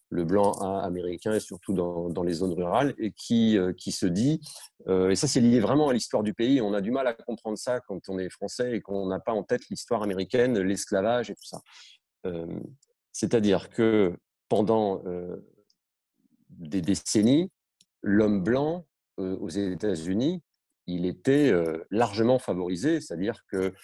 le blanc américain, et surtout dans les zones rurales, et qui se dit, et ça c'est lié vraiment à l'histoire du pays, on a du mal à comprendre ça quand on est français et qu'on n'a pas en tête l'histoire américaine, l'esclavage et tout ça. C'est-à-dire que pendant des décennies, l'homme blanc aux États-Unis, il était largement favorisé, c'est-à-dire que,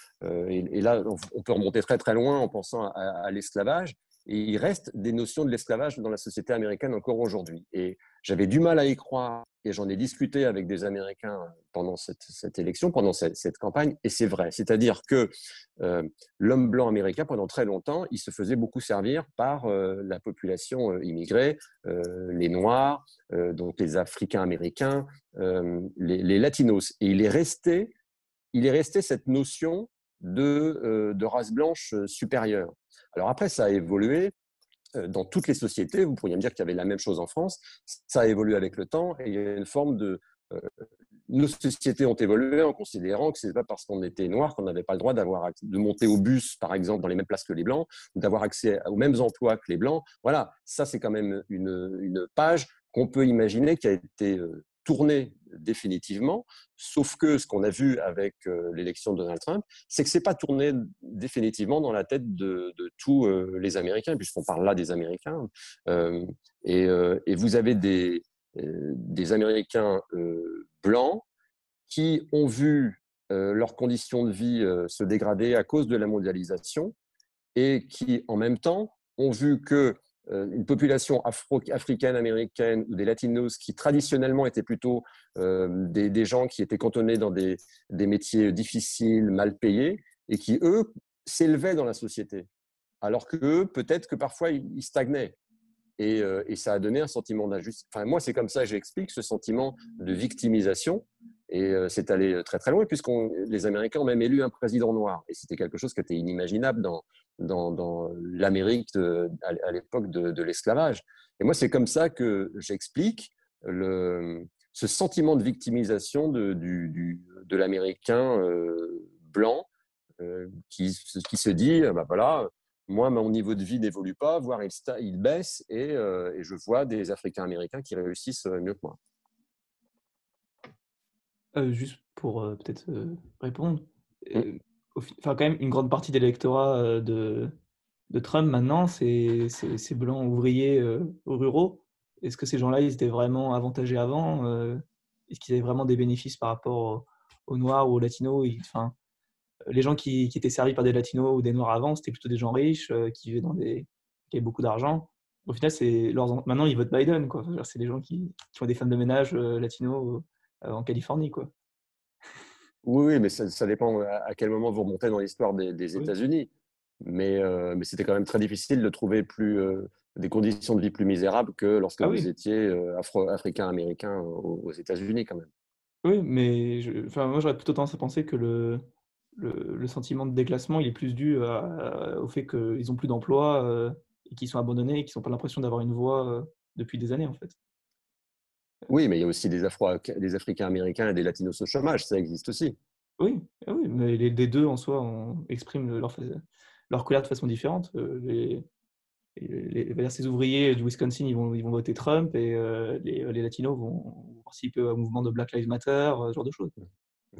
et là, on peut remonter très très loin en pensant à l'esclavage, et il reste des notions de l'esclavage dans la société américaine encore aujourd'hui. Et j'avais du mal à y croire, et j'en ai discuté avec des Américains pendant cette élection, pendant cette campagne, et c'est vrai. C'est-à-dire que l'homme blanc américain, pendant très longtemps, il se faisait beaucoup servir par la population immigrée, les Noirs, donc les Africains-Américains, les Latinos. Et il est resté cette notion de race blanche supérieure. Alors après, ça a évolué dans toutes les sociétés. Vous pourriez me dire qu'il y avait la même chose en France. Ça a évolué avec le temps et il y a une forme de... nos sociétés ont évolué en considérant que ce n'est pas parce qu'on était noir qu'on n'avait pas le droit de monter au bus, par exemple, dans les mêmes places que les Blancs, ou d'avoir accès aux mêmes emplois que les Blancs. Voilà, ça c'est quand même une page qu'on peut imaginer qui a été tournée définitivement, sauf que ce qu'on a vu avec l'élection de Donald Trump, c'est que ce n'est pas tourné définitivement dans la tête de tous les Américains, puisqu'on parle là des Américains. Et vous avez des Américains blancs qui ont vu leurs conditions de vie se dégrader à cause de la mondialisation et qui, en même temps, ont vu que une population africaine, américaine ou des latinos qui traditionnellement étaient plutôt des gens qui étaient cantonnés dans des métiers difficiles, mal payés, et qui, eux, s'élevaient dans la société. Alors qu'eux, peut-être que parfois, ils stagnaient. Et ça a donné un sentiment d'injustice. Enfin, moi, c'est comme ça que j'explique ce sentiment de victimisation. Et c'est allé très très loin, puisque les Américains ont même élu un président noir. Et c'était quelque chose qui était inimaginable dans l'Amérique à l'époque de l'esclavage. Et moi, c'est comme ça que j'explique ce sentiment de victimisation de l'Américain blanc qui se dit, bah voilà, moi, mon niveau de vie n'évolue pas, voire il baisse, et je vois des Africains-Américains qui réussissent mieux que moi. Juste pour peut-être répondre, quand même, une grande partie de l'électorat de Trump maintenant, c'est blancs ouvriers ruraux. Est-ce que ces gens-là, ils étaient vraiment avantagés avant? Est-ce qu'ils avaient vraiment des bénéfices par rapport aux Noirs ou aux Latinos. Enfin, les gens qui étaient servis par des Latinos ou des Noirs avant, c'était plutôt des gens riches qui vivaient qui avaient beaucoup d'argent. Au final, maintenant, ils votent Biden, quoi. Enfin, c'est des gens qui ont des femmes de ménage latinos en Californie, quoi. Oui, mais ça dépend à quel moment vous remontez dans l'histoire des Oui. États-Unis. Mais c'était quand même très difficile de trouver des conditions de vie plus misérables que lorsque Ah vous oui, étiez africain-américain aux États-Unis, quand même. oui, mais enfin, moi, j'aurais plutôt tendance à penser que le sentiment de déclassement, il est plus dû au fait qu'ils n'ont plus d'emploi et qu'ils sont abandonnés et qu'ils n'ont pas l'impression d'avoir une voix depuis des années, en fait. Oui, mais il y a aussi des Africains-américains et des Latinos au chômage, ça existe aussi. Oui, ah oui, mais les deux en soi expriment leur colère de façon différente. On va dire, ces ouvriers du Wisconsin, ils vont voter Trump et les Latinos vont participer au mouvement de Black Lives Matter, ce genre de choses.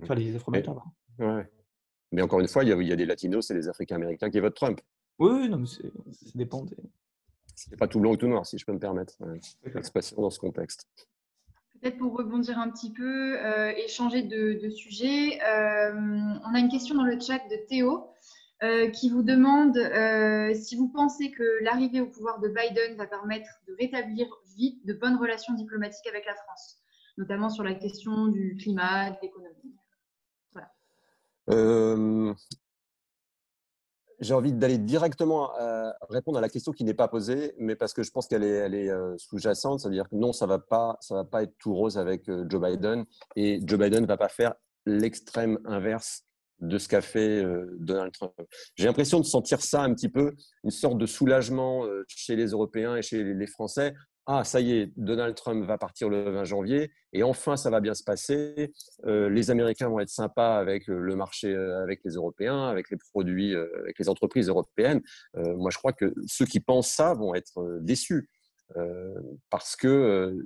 Enfin, les Mais, Afro-Américains, pardon. ouais. Mais encore une fois, il y a des Latinos et des Africains-américains qui votent Trump. Oui, oui, non, mais ça dépend. C'est pas tout blanc ou tout noir, si je peux me permettre D'accord. l'expression dans ce contexte. Peut-être pour rebondir un petit peu et changer de sujet, on a une question dans le chat de Théo qui vous demande si vous pensez que l'arrivée au pouvoir de Biden va permettre de rétablir vite de bonnes relations diplomatiques avec la France, notamment sur la question du climat, de l'économie. Voilà. J'ai envie d'aller directement répondre à la question qui n'est pas posée, mais parce que je pense qu'elle est sous-jacente, c'est-à-dire que non, ça va pas être tout rose avec Joe Biden, et Joe Biden ne va pas faire l'extrême inverse de ce qu'a fait Donald Trump. J'ai l'impression de sentir ça un petit peu, une sorte de soulagement chez les Européens et chez les Français. Ah, ça y est, Donald Trump va partir le 20 janvier et enfin, ça va bien se passer. Les Américains vont être sympas avec le marché, avec les Européens, avec les produits, avec les entreprises européennes. Moi, je crois que ceux qui pensent ça vont être déçus parce que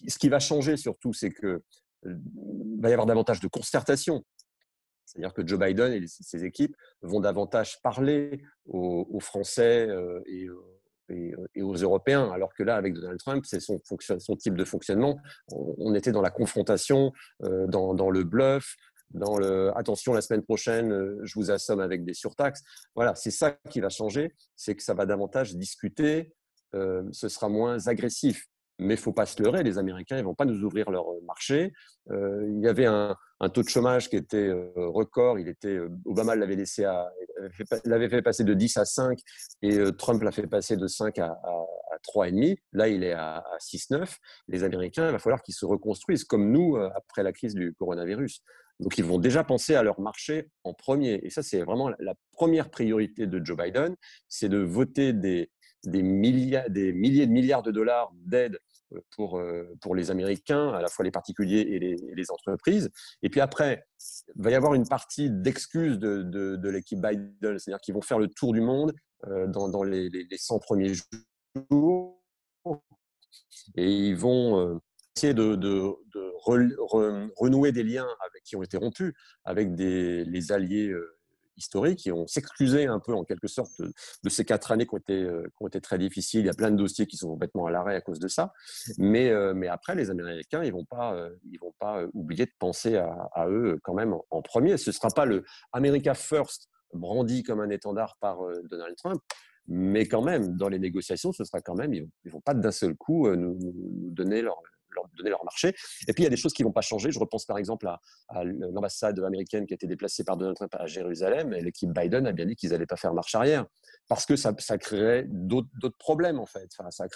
ce qui va changer surtout, c'est que va y avoir davantage de concertation. C'est-à-dire que Joe Biden et ses équipes vont davantage parler aux Français et aux Européens, alors que là, avec Donald Trump, c'est son type de fonctionnement. On était dans la confrontation, dans le bluff, dans le « attention, la semaine prochaine, je vous assomme avec des surtaxes ». Voilà, c'est ça qui va changer, c'est que ça va davantage discuter, ce sera moins agressif. Mais il ne faut pas se leurrer, les Américains ne vont pas nous ouvrir leur marché. Il y avait un taux de chômage qui était record. Obama l'avait fait passer de 10 à 5 et Trump l'a fait passer de 5 à 3,5. Là, il est à 6,9. Les Américains, il va falloir qu'ils se reconstruisent comme nous après la crise du coronavirus. Donc, ils vont déjà penser à leur marché en premier. Et ça, c'est vraiment la première priorité de Joe Biden, c'est de voter des milliers de milliards de dollars d'aide pour les Américains, à la fois les particuliers et les entreprises. Et puis après, il va y avoir une partie d'excuses de l'équipe Biden, c'est-à-dire qu'ils vont faire le tour du monde dans les 100 premiers jours et ils vont essayer de renouer des liens qui ont été rompus avec les alliés historiques et on s'excusait un peu en quelque sorte de ces 4 années qui ont été très difficiles. Il y a plein de dossiers qui sont complètement à l'arrêt à cause de ça. Mais après, les Américains, ils vont pas oublier de penser à eux quand même en premier. Ce ne sera pas le America First brandi comme un étendard par Donald Trump. Mais quand même, dans les négociations, ce sera quand même, ils vont pas d'un seul coup nous donner leur marché. Et puis, il y a des choses qui ne vont pas changer. Je repense par exemple à l'ambassade américaine qui a été déplacée par Donald Trump à Jérusalem. Et l'équipe Biden a bien dit qu'ils n'allaient pas faire marche arrière parce que ça créerait d'autres problèmes, en fait. Enfin,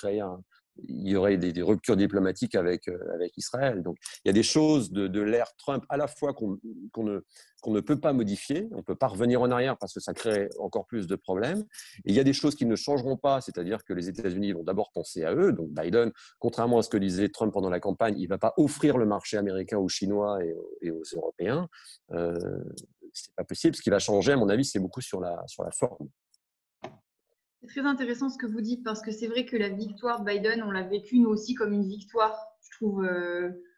il y aurait des ruptures diplomatiques avec Israël. Donc, il y a des choses de l'ère Trump à la fois qu'on ne peut pas modifier, on ne peut pas revenir en arrière parce que ça crée encore plus de problèmes. Et il y a des choses qui ne changeront pas, c'est-à-dire que les États-Unis vont d'abord penser à eux. Donc Biden, contrairement à ce que disait Trump pendant la campagne, il ne va pas offrir le marché américain aux Chinois et aux Européens. C'est pas possible. Ce qui va changer, à mon avis, c'est beaucoup sur la forme. C'est très intéressant ce que vous dites parce que c'est vrai que la victoire de Biden, on l'a vécue nous aussi comme une victoire, je trouve,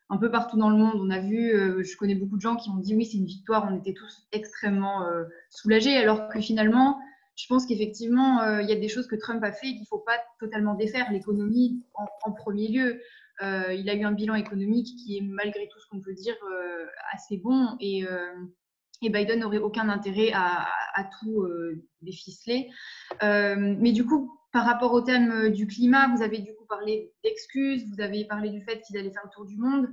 un peu partout dans le monde. On a vu, je connais beaucoup de gens qui m'ont dit oui, c'est une victoire, on était tous extrêmement soulagés, alors que finalement, je pense qu'effectivement, il y a des choses que Trump a fait et qu'il ne faut pas totalement défaire, l'économie en premier lieu. Il a eu un bilan économique qui est malgré tout ce qu'on peut dire assez bon et Biden n'aurait aucun intérêt à tout déficeler. Mais du coup, par rapport au thème du climat, vous avez du coup parlé d'excuses, vous avez parlé du fait qu'ils allaient faire le tour du monde.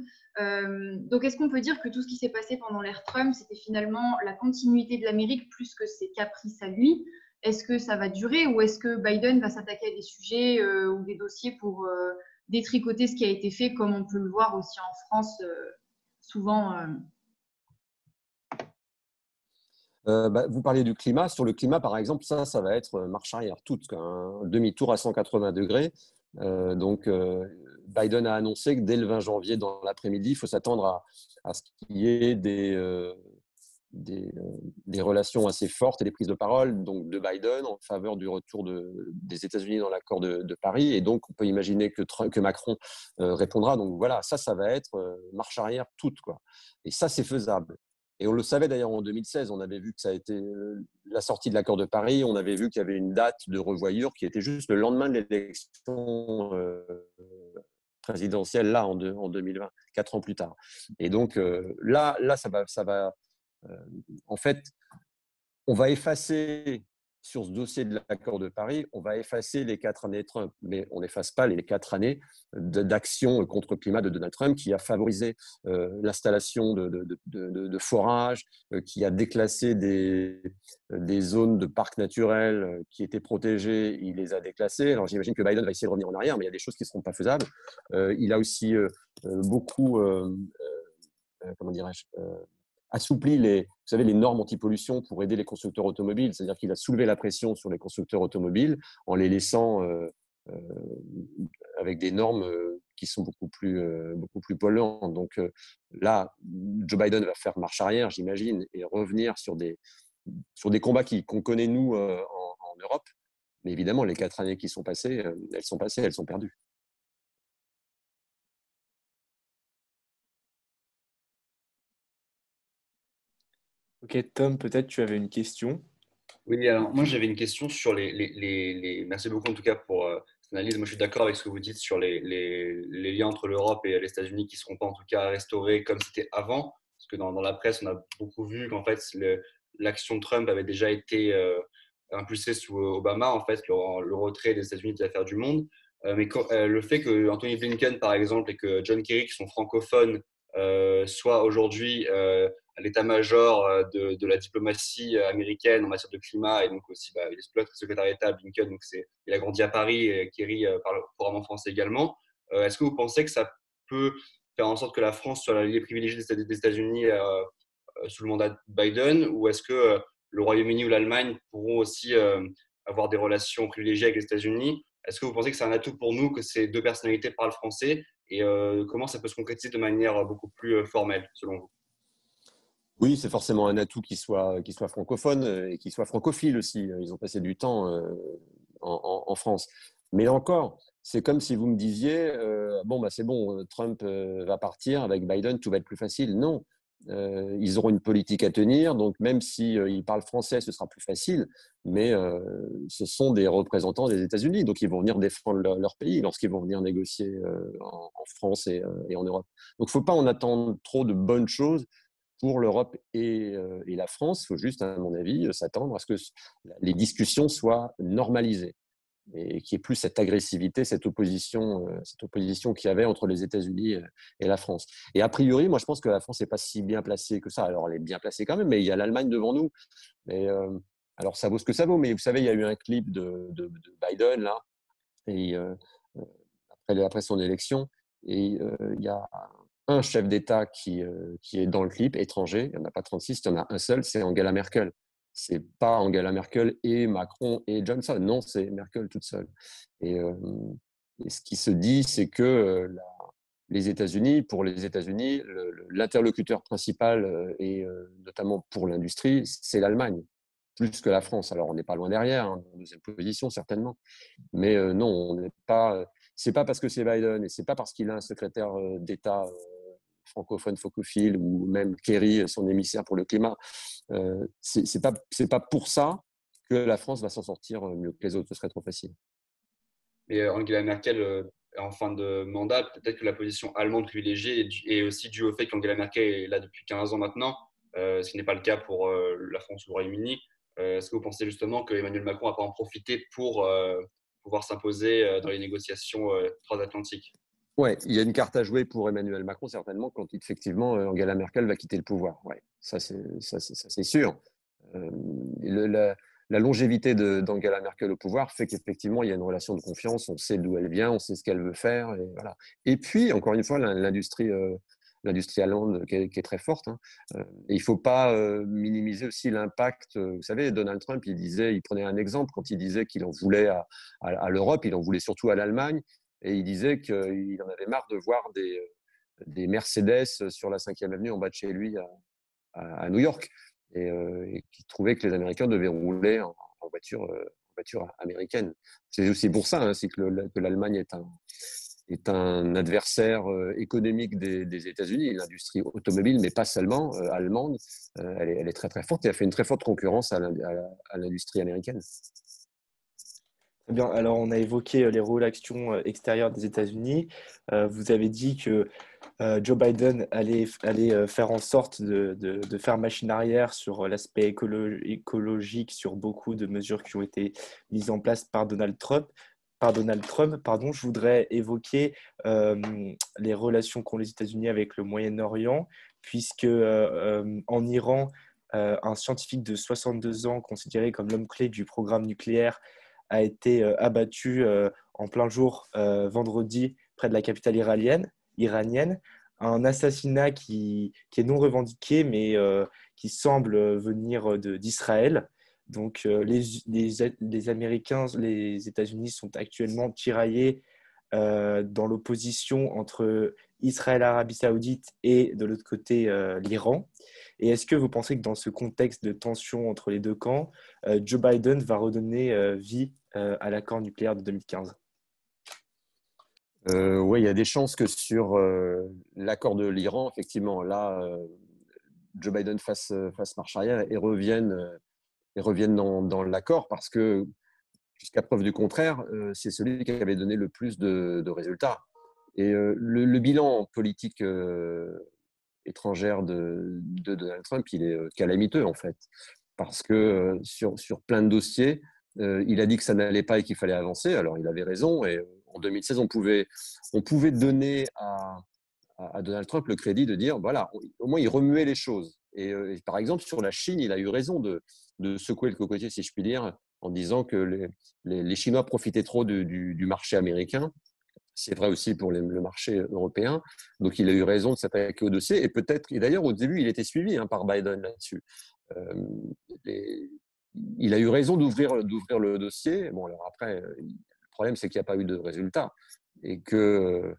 Donc, est-ce qu'on peut dire que tout ce qui s'est passé pendant l'ère Trump, c'était finalement la continuité de l'Amérique plus que ses caprices à lui? Est-ce que ça va durer ou est-ce que Biden va s'attaquer à des sujets ou des dossiers pour détricoter ce qui a été fait, comme on peut le voir aussi en France souvent Vous parlez du climat. Sur le climat, par exemple, ça va être marche arrière toute, un demi-tour à 180 degrés. Biden a annoncé que dès le 20 janvier, dans l'après-midi, il faut s'attendre à ce qu'il y ait des relations assez fortes et des prises de parole donc, de Biden en faveur du retour des États-Unis dans l'accord de Paris. Et donc, on peut imaginer que Macron répondra. Donc voilà, ça va être marche arrière toute, quoi. Et ça, c'est faisable. Et on le savait d'ailleurs en 2016, on avait vu que ça a été la sortie de l'accord de Paris, on avait vu qu'il y avait une date de revoyure qui était juste le lendemain de l'élection présidentielle, là, en 2020, 4 ans plus tard. Et donc là ça va en fait, on va effacer sur ce dossier de l'accord de Paris, on va effacer les 4 années de Trump, mais on n'efface pas les 4 années d'action contre le climat de Donald Trump qui a favorisé l'installation de forages, qui a déclassé des zones de parcs naturels qui étaient protégées, il les a déclassées. Alors j'imagine que Biden va essayer de revenir en arrière, mais il y a des choses qui ne seront pas faisables. Il a aussi beaucoup, comment dirais-je, assoupli les normes anti-pollution pour aider les constructeurs automobiles. C'est-à-dire qu'il a soulevé la pression sur les constructeurs automobiles en les laissant avec des normes qui sont beaucoup plus polluantes. Donc là, Joe Biden va faire marche arrière, j'imagine, et revenir sur des combats qu'on connaît, nous, en Europe. Mais évidemment, les 4 années qui sont passées, elles sont perdues. Ok, Tom, peut-être tu avais une question. Oui, alors moi j'avais une question sur Merci beaucoup en tout cas pour cette analyse. Moi je suis d'accord avec ce que vous dites sur les liens entre l'Europe et les États-Unis qui ne seront pas en tout cas restaurés comme c'était avant. Parce que dans la presse, on a beaucoup vu qu'en fait l'action de Trump avait déjà été impulsée sous Obama, en fait, le retrait des États-Unis des affaires du monde. Le fait que Anthony Blinken, par exemple, et que John Kerry, qui sont francophones, soient aujourd'hui à l'état-major de la diplomatie américaine en matière de climat, et donc aussi il exploite le secrétaire d'État Blinken, donc il a grandi à Paris, et Kerry parle couramment français également. Est-ce que vous pensez que ça peut faire en sorte que la France soit l'allié privilégié des États-Unis sous le mandat de Biden, ou est-ce que le Royaume-Uni ou l'Allemagne pourront aussi avoir des relations privilégiées avec les États-Unis? Est-ce que vous pensez que c'est un atout pour nous que ces deux personnalités parlent français, et comment ça peut se concrétiser de manière beaucoup plus formelle, selon vous? Oui, c'est forcément un atout qui soit francophone et qui soit francophile aussi. Ils ont passé du temps en France. Mais là encore, c'est comme si vous me disiez c'est bon, Trump va partir, avec Biden, tout va être plus facile. Non. Ils auront une politique à tenir, donc même s'ils parlent français, ce sera plus facile, mais ce sont des représentants des États-Unis, donc ils vont venir défendre leur pays lorsqu'ils vont venir négocier en France et en Europe. Donc il ne faut pas en attendre trop de bonnes choses pour l'Europe et la France. Il faut juste, à mon avis, s'attendre à ce que les discussions soient normalisées et qu'il n'y ait plus cette agressivité, cette opposition qu'il y avait entre les États-Unis et la France. Et a priori, moi, je pense que la France n'est pas si bien placée que ça. Alors, elle est bien placée quand même, mais il y a l'Allemagne devant nous. Mais, alors, ça vaut ce que ça vaut. Mais vous savez, il y a eu un clip de Biden, là, et, après son élection, et il y a un chef d'État qui est dans le clip, étranger. Il n'y en a pas 36, il y en a un seul, c'est Angela Merkel. Ce n'est pas Angela Merkel et Macron et Johnson. Non, c'est Merkel toute seule. Et ce qui se dit, c'est que les États-Unis, pour les États-Unis, l'interlocuteur principal, et notamment pour l'industrie, c'est l'Allemagne, plus que la France. Alors, on n'est pas loin derrière, en deuxième position, certainement. Mais non, on n'est pas. C'est pas parce que c'est Biden et c'est pas parce qu'il a un secrétaire d'État francophone francophile ou même Kerry, son émissaire pour le climat. C'est pas pour ça que la France va s'en sortir mieux que les autres. Ce serait trop facile. Mais Angela Merkel en fin de mandat. Peut-être que la position allemande privilégiée est aussi due au fait qu'Angela Merkel est là depuis 15 ans maintenant, ce qui n'est pas le cas pour la France ou le Royaume-Uni. Est-ce que vous pensez justement que Emmanuel Macron va pas en profiter pour pouvoir s'imposer dans les négociations transatlantiques? Ouais, il y a une carte à jouer pour Emmanuel Macron, certainement, quand effectivement Angela Merkel va quitter le pouvoir. Ouais, ça, c'est sûr. La longévité d'Angela Merkel au pouvoir fait qu'effectivement, il y a une relation de confiance, on sait d'où elle vient, on sait ce qu'elle veut faire. Et, voilà. Et puis, encore une fois, l'industrie allemande qui est très forte. Hein. Et il ne faut pas minimiser aussi l'impact. Vous savez, Donald Trump, il prenait un exemple quand il disait qu'il en voulait à l'Europe, il en voulait surtout à l'Allemagne. Et il disait qu'il en avait marre de voir des Mercedes sur la 5e avenue en bas de chez lui à New York. Et qu'il trouvait que les Américains devaient rouler en voiture américaine. C'est aussi pour ça c'est que l'Allemagne est un adversaire économique des États-Unis. L'industrie automobile, mais pas seulement allemande, elle est très très forte et elle fait une très forte concurrence à l'industrie américaine. Très bien. Alors, on a évoqué les relations extérieures des États-Unis. Vous avez dit que Joe Biden allait faire en sorte de faire machine arrière sur l'aspect écologique, sur beaucoup de mesures qui ont été mises en place par Donald Trump. Je voudrais évoquer les relations qu'ont les États-Unis avec le Moyen-Orient, puisque en Iran, un scientifique de 62 ans, considéré comme l'homme clé du programme nucléaire, a été abattu en plein jour vendredi près de la capitale iranienne. Un assassinat qui est non revendiqué, mais qui semble venir d'Israël. Donc, les Américains, les États-Unis sont actuellement tiraillés dans l'opposition entre Israël, Arabie Saoudite et de l'autre côté l'Iran. Et est-ce que vous pensez que dans ce contexte de tension entre les deux camps, Joe Biden va redonner vie à l'accord nucléaire de 2015? Oui, il y a des chances que sur l'accord de l'Iran, effectivement, là, Joe Biden fasse marche arrière et revienne dans l'accord parce que, jusqu'à preuve du contraire, c'est celui qui avait donné le plus de résultats. Et le bilan politique étrangère de Donald Trump, il est calamiteux, en fait. Parce que sur plein de dossiers, il a dit que ça n'allait pas et qu'il fallait avancer. Alors, il avait raison. Et en 2016, on pouvait donner à Donald Trump le crédit de dire, voilà, au moins, il remuait les choses. Et par exemple, sur la Chine, il a eu raison de secouer le cocotier, si je puis dire, en disant que les Chinois profitaient trop du marché américain. C'est vrai aussi pour le marché européen. Donc, il a eu raison de s'attaquer au dossier. Et d'ailleurs, au début, il était suivi par Biden là-dessus. Il a eu raison d'ouvrir le dossier. Bon, alors après, le problème, c'est qu'il n'y a pas eu de résultat et qu'il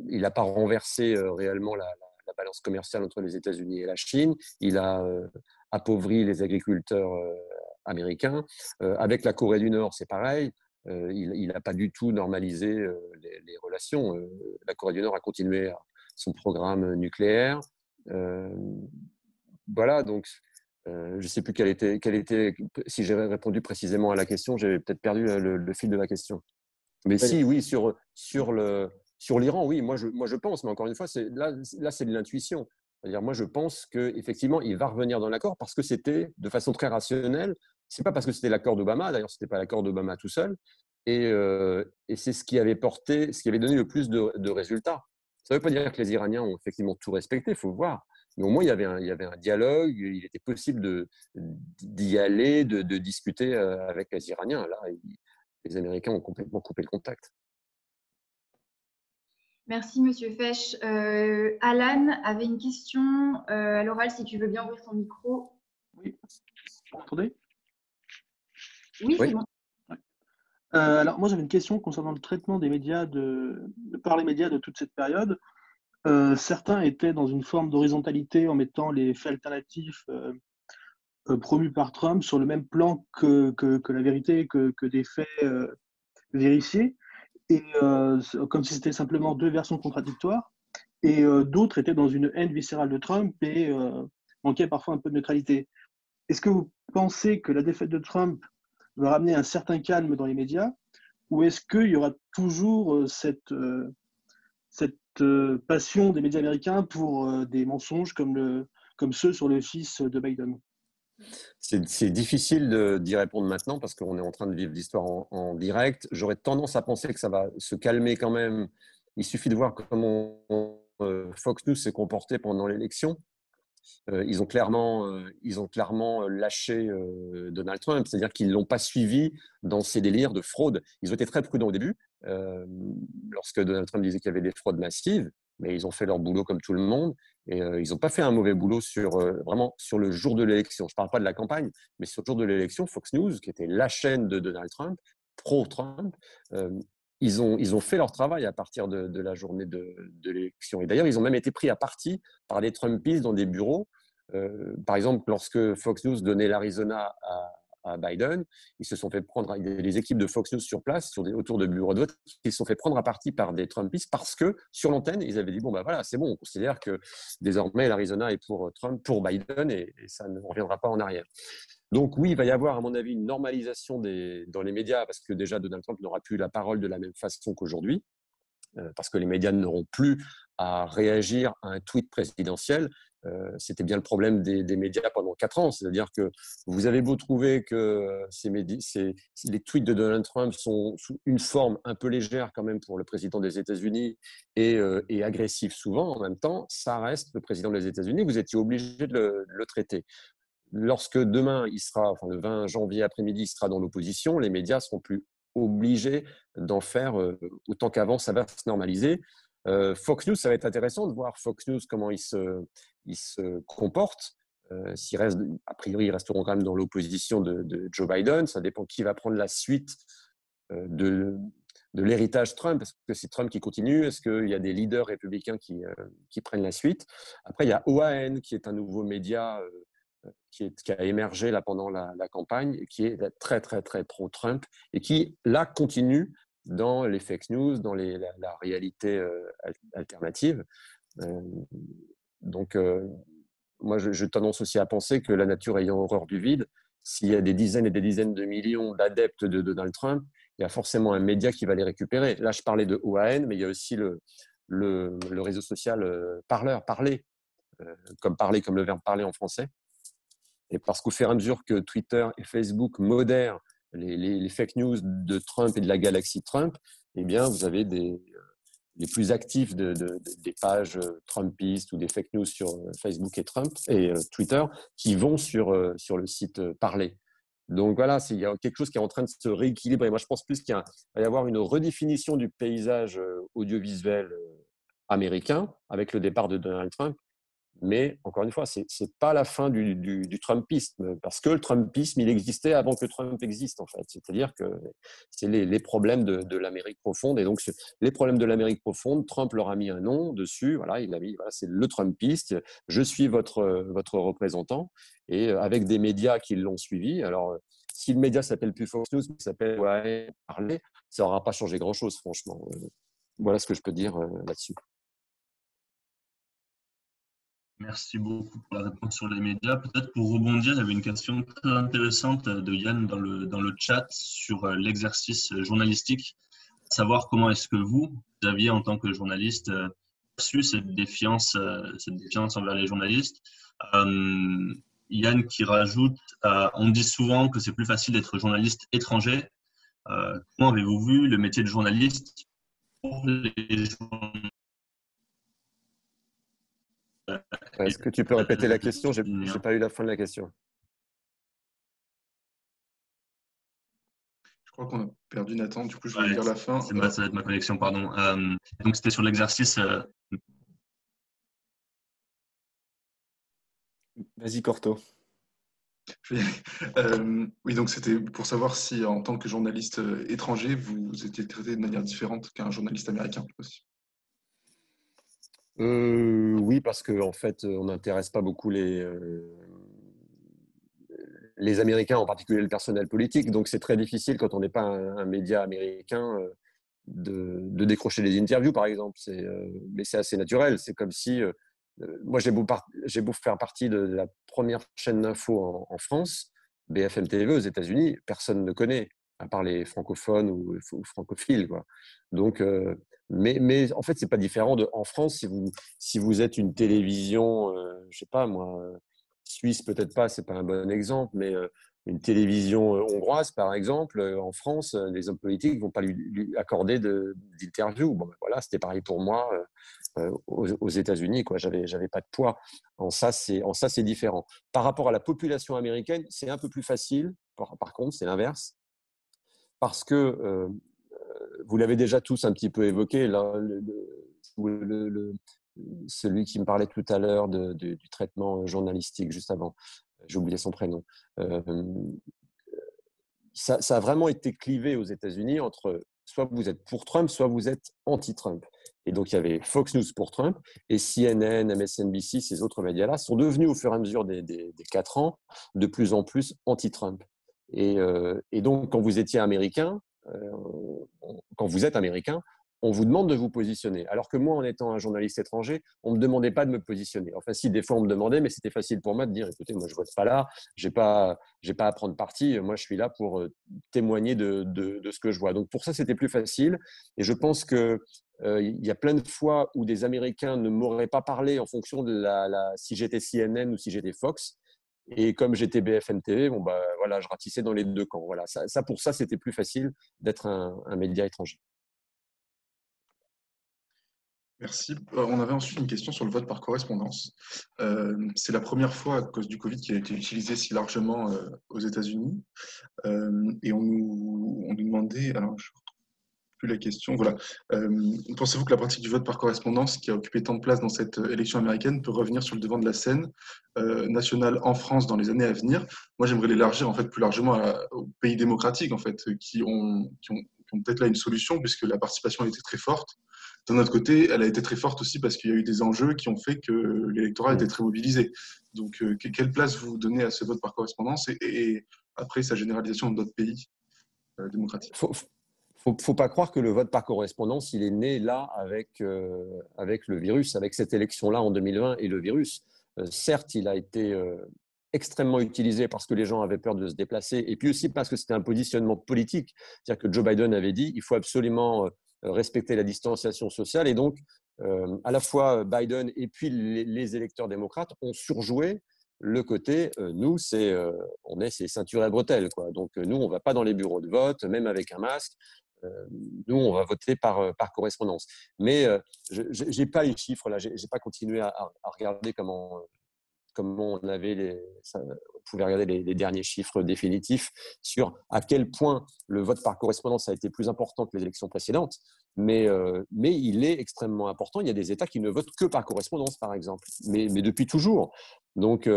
n'a pas renversé réellement la balance commerciale entre les États-Unis et la Chine. Il a appauvri les agriculteurs américains. Avec la Corée du Nord, c'est pareil. Il n'a pas du tout normalisé les relations. La Corée du Nord a continué son programme nucléaire. Voilà, donc je ne sais plus quelle était, si j'ai répondu précisément à la question, j'avais peut-être perdu le fil de la question. Mais si, oui, sur l'Iran, oui, moi je pense, mais encore une fois, là c'est de l'intuition. C'est-à-dire, moi je pense qu'effectivement, il va revenir dans l'accord parce que c'était de façon très rationnelle. Ce n'est pas parce que c'était l'accord d'Obama, d'ailleurs, ce n'était pas l'accord d'Obama tout seul. Et c'est ce qui avait donné le plus de résultats. Ça ne veut pas dire que les Iraniens ont effectivement tout respecté, il faut voir. Mais au moins, il y avait un dialogue, il était possible d'y aller, de discuter avec les Iraniens. Là, les Américains ont complètement coupé le contact. Merci, Monsieur Fesch. Alan avait une question à l'oral, si tu veux bien ouvrir ton micro. Oui, vous m'entendez? Oui, c'est bon. Alors, moi, j'avais une question concernant le traitement des médias par les médias de toute cette période. Certains étaient dans une forme d'horizontalité en mettant les faits alternatifs promus par Trump sur le même plan que la vérité, que des faits vérifiés, et comme si c'était simplement deux versions contradictoires. Et d'autres étaient dans une haine viscérale de Trump et manquaient parfois un peu de neutralité. Est-ce que vous pensez que la défaite de Trump va ramener un certain calme dans les médias, ou est-ce qu'il y aura toujours cette passion des médias américains pour des mensonges comme ceux sur le fils de Biden? C'est difficile d'y répondre maintenant parce qu'on est en train de vivre l'histoire en direct. J'aurais tendance à penser que ça va se calmer quand même. Il suffit de voir comment Fox News s'est comporté pendant l'élection. Ils ont clairement lâché Donald Trump, c'est-à-dire qu'ils ne l'ont pas suivi dans ses délires de fraude. Ils ont été très prudents au début, lorsque Donald Trump disait qu'il y avait des fraudes massives, mais ils ont fait leur boulot comme tout le monde, et ils n'ont pas fait un mauvais boulot vraiment sur le jour de l'élection. Je ne parle pas de la campagne, mais sur le jour de l'élection, Fox News, qui était la chaîne de Donald Trump, pro-Trump, ils ont fait leur travail à partir de la journée de l'élection. Et d'ailleurs, ils ont même été pris à partie par des Trumpistes dans des bureaux. Par exemple, lorsque Fox News donnait l'Arizona à Biden, ils se sont fait prendre, les équipes de Fox News sur place, autour de bureaux de vote, ils se sont fait prendre à partie par des Trumpistes parce que sur l'antenne, ils avaient dit bon, ben voilà, c'est bon, on considère que désormais l'Arizona est pour Trump, pour Biden, et ça ne reviendra pas en arrière. Donc oui, il va y avoir, à mon avis, une normalisation dans les médias parce que déjà Donald Trump n'aura plus la parole de la même façon qu'aujourd'hui, parce que les médias n'auront plus à réagir à un tweet présidentiel. C'était bien le problème des médias pendant 4 ans. C'est-à-dire que vous avez beau trouver que les tweets de Donald Trump sont sous une forme un peu légère quand même pour le président des États-Unis et agressif souvent, en même temps, ça reste le président des États-Unis. Vous étiez obligé de le traiter. Lorsque demain, le 20 janvier après-midi, il sera dans l'opposition, les médias seront plus obligés d'en faire autant qu'avant, ça va se normaliser. Fox News, ça va être intéressant de voir Fox News, comment ils se comportent. A priori, ils resteront quand même dans l'opposition de Joe Biden. Ça dépend qui va prendre la suite de l'héritage Trump. Est-ce que c'est Trump qui continue? Est-ce qu'il y a des leaders républicains qui prennent la suite? Après, il y a OAN, qui est un nouveau média qui a émergé là pendant la campagne, qui est très, très, très pro-Trump et qui, là, continue dans les fake news, dans la réalité alternative. Donc, moi, je tendance aussi à penser que la nature ayant horreur du vide, s'il y a des dizaines et des dizaines de millions d'adeptes de Donald Trump, il y a forcément un média qui va les récupérer. Là, je parlais de OAN, mais il y a aussi le réseau social Parler, comme parler, comme le verbe parler en français. Et parce qu'au fur et à mesure que Twitter et Facebook modèrent les fake news de Trump et de la galaxie Trump, eh bien, vous avez les plus actifs des pages Trumpistes ou des fake news sur Facebook et Twitter qui vont sur le site Parler. Donc voilà, il y a quelque chose qui est en train de se rééquilibrer. Moi, je pense plus qu'il va y avoir une redéfinition du paysage audiovisuel américain avec le départ de Donald Trump. Mais encore une fois, ce n'est pas la fin du Trumpisme, parce que le Trumpisme, il existait avant que Trump existe, en fait. C'est-à-dire que c'est les problèmes de l'Amérique profonde. Et donc, les problèmes de l'Amérique profonde, Trump leur a mis un nom dessus. Voilà, il a mis, voilà, c'est le Trumpiste. Je suis votre représentant. Et avec des médias qui l'ont suivi. Alors, si le média s'appelle plus Fox News, mais s'appelle Parler, ça n'aura pas changé grand-chose, franchement. Voilà ce que je peux dire là-dessus. Merci beaucoup pour la réponse sur les médias. Peut-être pour rebondir, il y avait une question très intéressante de Yann dans le chat sur l'exercice journalistique, à savoir comment est-ce que vous aviez, en tant que journaliste, perçu cette défiance envers les journalistes. Yann qui rajoute, on dit souvent que c'est plus facile d'être journaliste étranger. Comment avez-vous vu le métier de journaliste pour les journalistes? Est-ce que tu peux répéter la question? Je n'ai pas eu la fin de la question. Je crois qu'on a perdu Nathan, du coup je vais lire la fin. Ça va être ma connexion, pardon. Donc c'était sur l'exercice. Vas-y, Corto. Oui, donc c'était pour savoir si en tant que journaliste étranger, vous étiez traité de manière différente qu'un journaliste américain aussi. Oui, parce qu'en fait, on n'intéresse pas beaucoup les Américains, en particulier le personnel politique. Donc, c'est très difficile quand on n'est pas un média américain de décrocher des interviews, par exemple. Mais c'est assez naturel. C'est comme si moi, j'ai beau faire partie de la première chaîne d'info en France, BFM TV aux États-Unis, personne ne connaît. à part les francophones ou francophiles, quoi. Donc, mais en fait, c'est pas différent en France. Si vous êtes une télévision, je sais pas moi, suisse peut-être pas, c'est pas un bon exemple, mais une télévision hongroise, par exemple, en France, les hommes politiques vont pas lui accorder d'interview. Bon, ben voilà, c'était pareil pour moi aux États-Unis, quoi. J'avais pas de poids. En ça, c'est différent. Par rapport à la population américaine, c'est un peu plus facile. Par contre, c'est l'inverse, parce que vous l'avez déjà tous un petit peu évoqué, là, celui qui me parlait tout à l'heure du traitement journalistique juste avant. J'ai oublié son prénom. Ça a vraiment été clivé aux États-Unis entre soit vous êtes pour Trump, soit vous êtes anti-Trump. Et donc, il y avait Fox News pour Trump et CNN, MSNBC, ces autres médias-là sont devenus au fur et à mesure des 4 ans de plus en plus anti-Trump. Et donc, quand vous étiez américain, quand vous êtes américain, on vous demande de vous positionner. Alors que moi, en étant un journaliste étranger, on ne me demandait pas de me positionner. Enfin, si, des fois, on me demandait, mais c'était facile pour moi de dire, écoutez, moi, je ne vote pas là, je n'ai pas à prendre parti, moi, je suis là pour témoigner de ce que je vois. Donc, pour ça, c'était plus facile. Et je pense qu'il y a plein de fois où des Américains ne m'auraient pas parlé en fonction de si j'étais CNN ou si j'étais Fox. Et comme j'étais BFM TV, bon, bah, voilà, je ratissais dans les deux camps. Voilà, pour ça, c'était plus facile d'être un média étranger. Merci. On avait ensuite une question sur le vote par correspondance. C'est la première fois à cause du Covid qui a été utilisé si largement aux États-Unis. Et on nous demandait, alors je ne retrouve plus la question, voilà. Pensez-vous que la pratique du vote par correspondance, qui a occupé tant de place dans cette élection américaine, peut revenir sur le devant de la scène nationale en France dans les années à venir? Moi, j'aimerais l'élargir en fait plus largement aux pays démocratiques en fait, qui ont peut-être là une solution puisque la participation a été très forte. D'un autre côté, elle a été très forte aussi parce qu'il y a eu des enjeux qui ont fait que l'électorat était très mobilisé. Donc, quelle place vous donnez à ce vote par correspondance et après sa généralisation dans d'autres pays démocratiques? Faut pas croire que le vote par correspondance, il est né là avec le virus, avec cette élection-là en 2020 et le virus. Certes, il a été extrêmement utilisé parce que les gens avaient peur de se déplacer et puis aussi parce que c'était un positionnement politique. C'est-à-dire que Joe Biden avait dit il faut absolument respecter la distanciation sociale et donc à la fois Biden et puis les électeurs démocrates ont surjoué le côté, nous, on est ceinture et bretelles, quoi. Donc, nous, on ne va pas dans les bureaux de vote, même avec un masque. Nous, on va voter par correspondance. Mais je n'ai pas les chiffres, là. Je n'ai pas continué à regarder comment on pouvait regarder les derniers chiffres définitifs sur à quel point le vote par correspondance a été plus important que les élections précédentes. Mais il est extrêmement important. Il y a des États qui ne votent que par correspondance, par exemple, mais depuis toujours. Donc,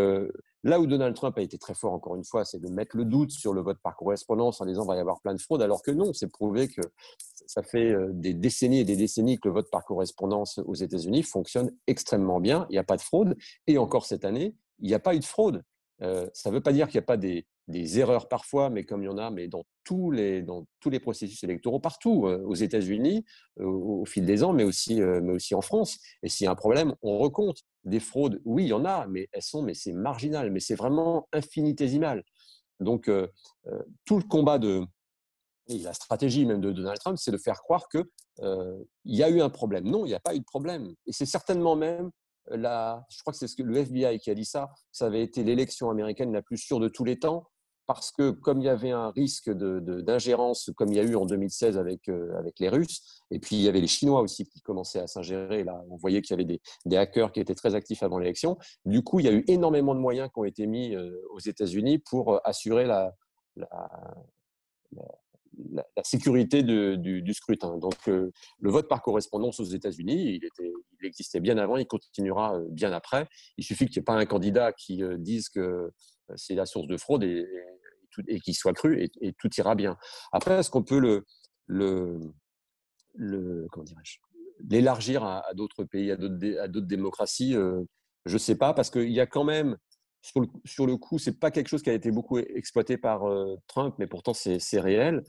là où Donald Trump a été très fort, encore une fois, c'est de mettre le doute sur le vote par correspondance en disant qu'il va y avoir plein de fraudes, alors que non, c'est prouvé que ça fait des décennies et des décennies que le vote par correspondance aux États-Unis fonctionne extrêmement bien. Il n'y a pas de fraude. Et encore cette année, il n'y a pas eu de fraude. Ça ne veut pas dire qu'il n'y a pas des erreurs parfois, mais comme il y en a, mais dans tous les processus électoraux, partout, aux États-Unis, au fil des ans, mais aussi en France. Et s'il y a un problème, on recompte. Des fraudes, oui, il y en a, mais mais c'est marginal, mais c'est vraiment infinitésimal. Donc, tout le combat et la stratégie même de Donald Trump, c'est de faire croire qu'il y a eu un problème. Non, il n'y a pas eu de problème. Et c'est certainement même je crois que c'est le FBI qui a dit ça avait été l'élection américaine la plus sûre de tous les temps, parce que comme il y avait un risque d'ingérence, comme il y a eu en 2016 avec les Russes, et puis il y avait les Chinois aussi qui commençaient à s'ingérer, là on voyait qu'il y avait des hackers qui étaient très actifs avant l'élection. Du coup, il y a eu énormément de moyens qui ont été mis aux États-Unis pour assurer la sécurité du scrutin. Donc, le vote par correspondance aux États-Unis, il existait bien avant, il continuera bien après. Il suffit qu'il n'y ait pas un candidat qui dise que c'est la source de fraude et qu'il soit cru, et tout ira bien. Après, est-ce qu'on peut comment dirais-je, l'élargir à d'autres pays, à d'autres démocraties? Je ne sais pas, parce qu'il y a quand même, sur le coup, ce n'est pas quelque chose qui a été beaucoup exploité par Trump, mais pourtant c'est réel.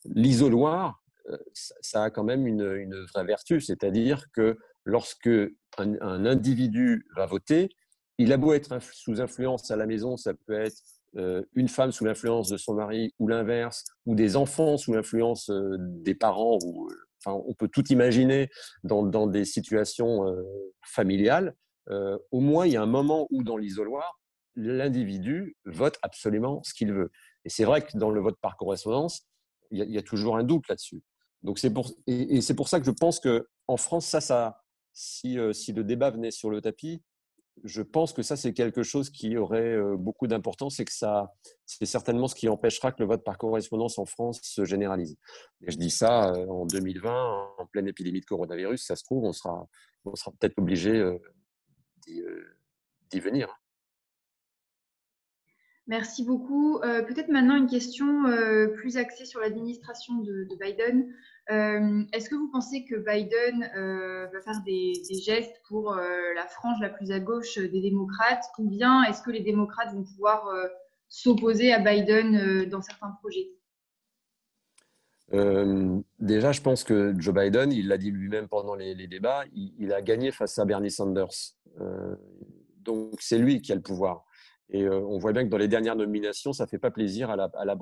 L'isoloir, ça a quand même une vraie vertu, c'est-à-dire que lorsque un individu va voter, il a beau être sous influence à la maison, ça peut être une femme sous l'influence de son mari ou l'inverse, ou des enfants sous l'influence des parents, enfin, on peut tout imaginer dans des situations familiales, au moins il y a un moment où dans l'isoloir, l'individu vote absolument ce qu'il veut. Et c'est vrai que dans le vote par correspondance, il y a toujours un doute là-dessus. Donc c'est pour ça que je pense qu'en France, si le débat venait sur le tapis, je pense que ça, c'est quelque chose qui aurait beaucoup d'importance et que c'est certainement ce qui empêchera que le vote par correspondance en France se généralise. Et je dis ça en 2020, en pleine épidémie de coronavirus, ça se trouve, on sera peut-être obligé d'y venir. Merci beaucoup. Peut-être maintenant une question plus axée sur l'administration de Biden. Est-ce que vous pensez que Biden va faire des gestes pour la frange la plus à gauche des démocrates, ou bien est-ce que les démocrates vont pouvoir s'opposer à Biden dans certains projets? Déjà, je pense que Joe Biden, il l'a dit lui-même pendant les débats, il a gagné face à Bernie Sanders. Donc, c'est lui qui a le pouvoir. Et on voit bien que dans les dernières nominations, ça ne fait pas plaisir à la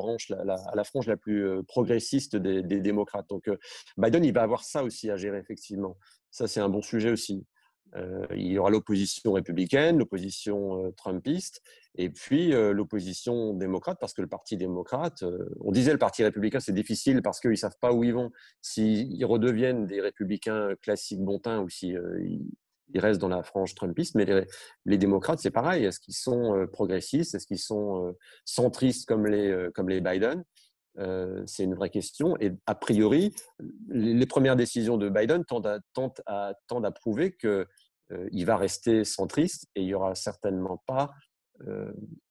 frange la plus progressiste des démocrates. Donc, Biden, il va avoir ça aussi à gérer, effectivement. Ça, c'est un bon sujet aussi. Il y aura l'opposition républicaine, l'opposition trumpiste, et puis l'opposition démocrate, parce que le Parti démocrate, on disait le Parti républicain, c'est difficile parce qu'ils ne savent pas où ils vont. S'ils redeviennent des républicains classiques bontins ou s'ils ils restent dans la frange trumpiste, mais les démocrates, c'est pareil. Est-ce qu'ils sont progressistes? Est-ce qu'ils sont centristes comme les Biden? C'est une vraie question. Et a priori, les premières décisions de Biden tendent à prouver qu'il va rester centriste et il n'y aura certainement pas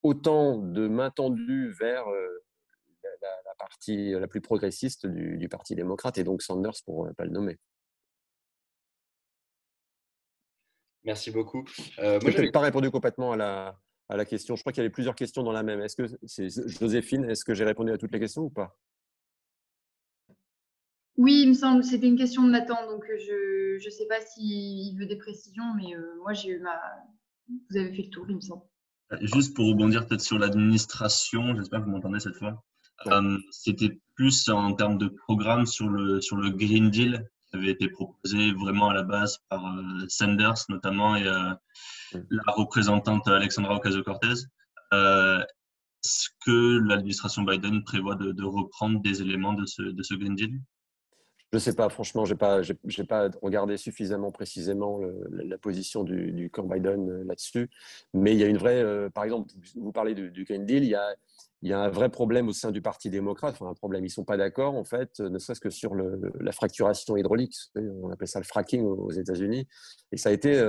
autant de main tendue vers la partie la plus progressiste du Parti démocrate, et donc Sanders pour ne pas le nommer. Merci beaucoup. Je n'ai peut-être pas répondu complètement à la question. Je crois qu'il y avait plusieurs questions dans la même. Est-ce que Joséphine, est-ce que j'ai répondu à toutes les questions ou pas? Oui, il me semble que c'était une question de Nathan, donc je ne sais pas s'il veut des précisions, mais moi vous avez fait le tour, il me semble. Juste pour rebondir peut-être sur l'administration, j'espère que vous m'entendez cette fois. C'était plus en termes de programme sur le Green Deal qui avait été proposé vraiment à la base par Sanders notamment et la représentante Alexandra Ocasio-Cortez. Est-ce que l'administration Biden prévoit de reprendre des éléments de ce Green Deal? Je ne sais pas, franchement, je n'ai pas regardé suffisamment précisément la position du camp Biden là-dessus. Mais il y a une vraie, par exemple, vous parlez du Green Deal, il y a un vrai problème au sein du Parti démocrate. Enfin, un problème, ils ne sont pas d'accord, en fait, ne serait-ce que sur la fracturation hydraulique. On appelle ça le fracking aux États-Unis. Et ça a été,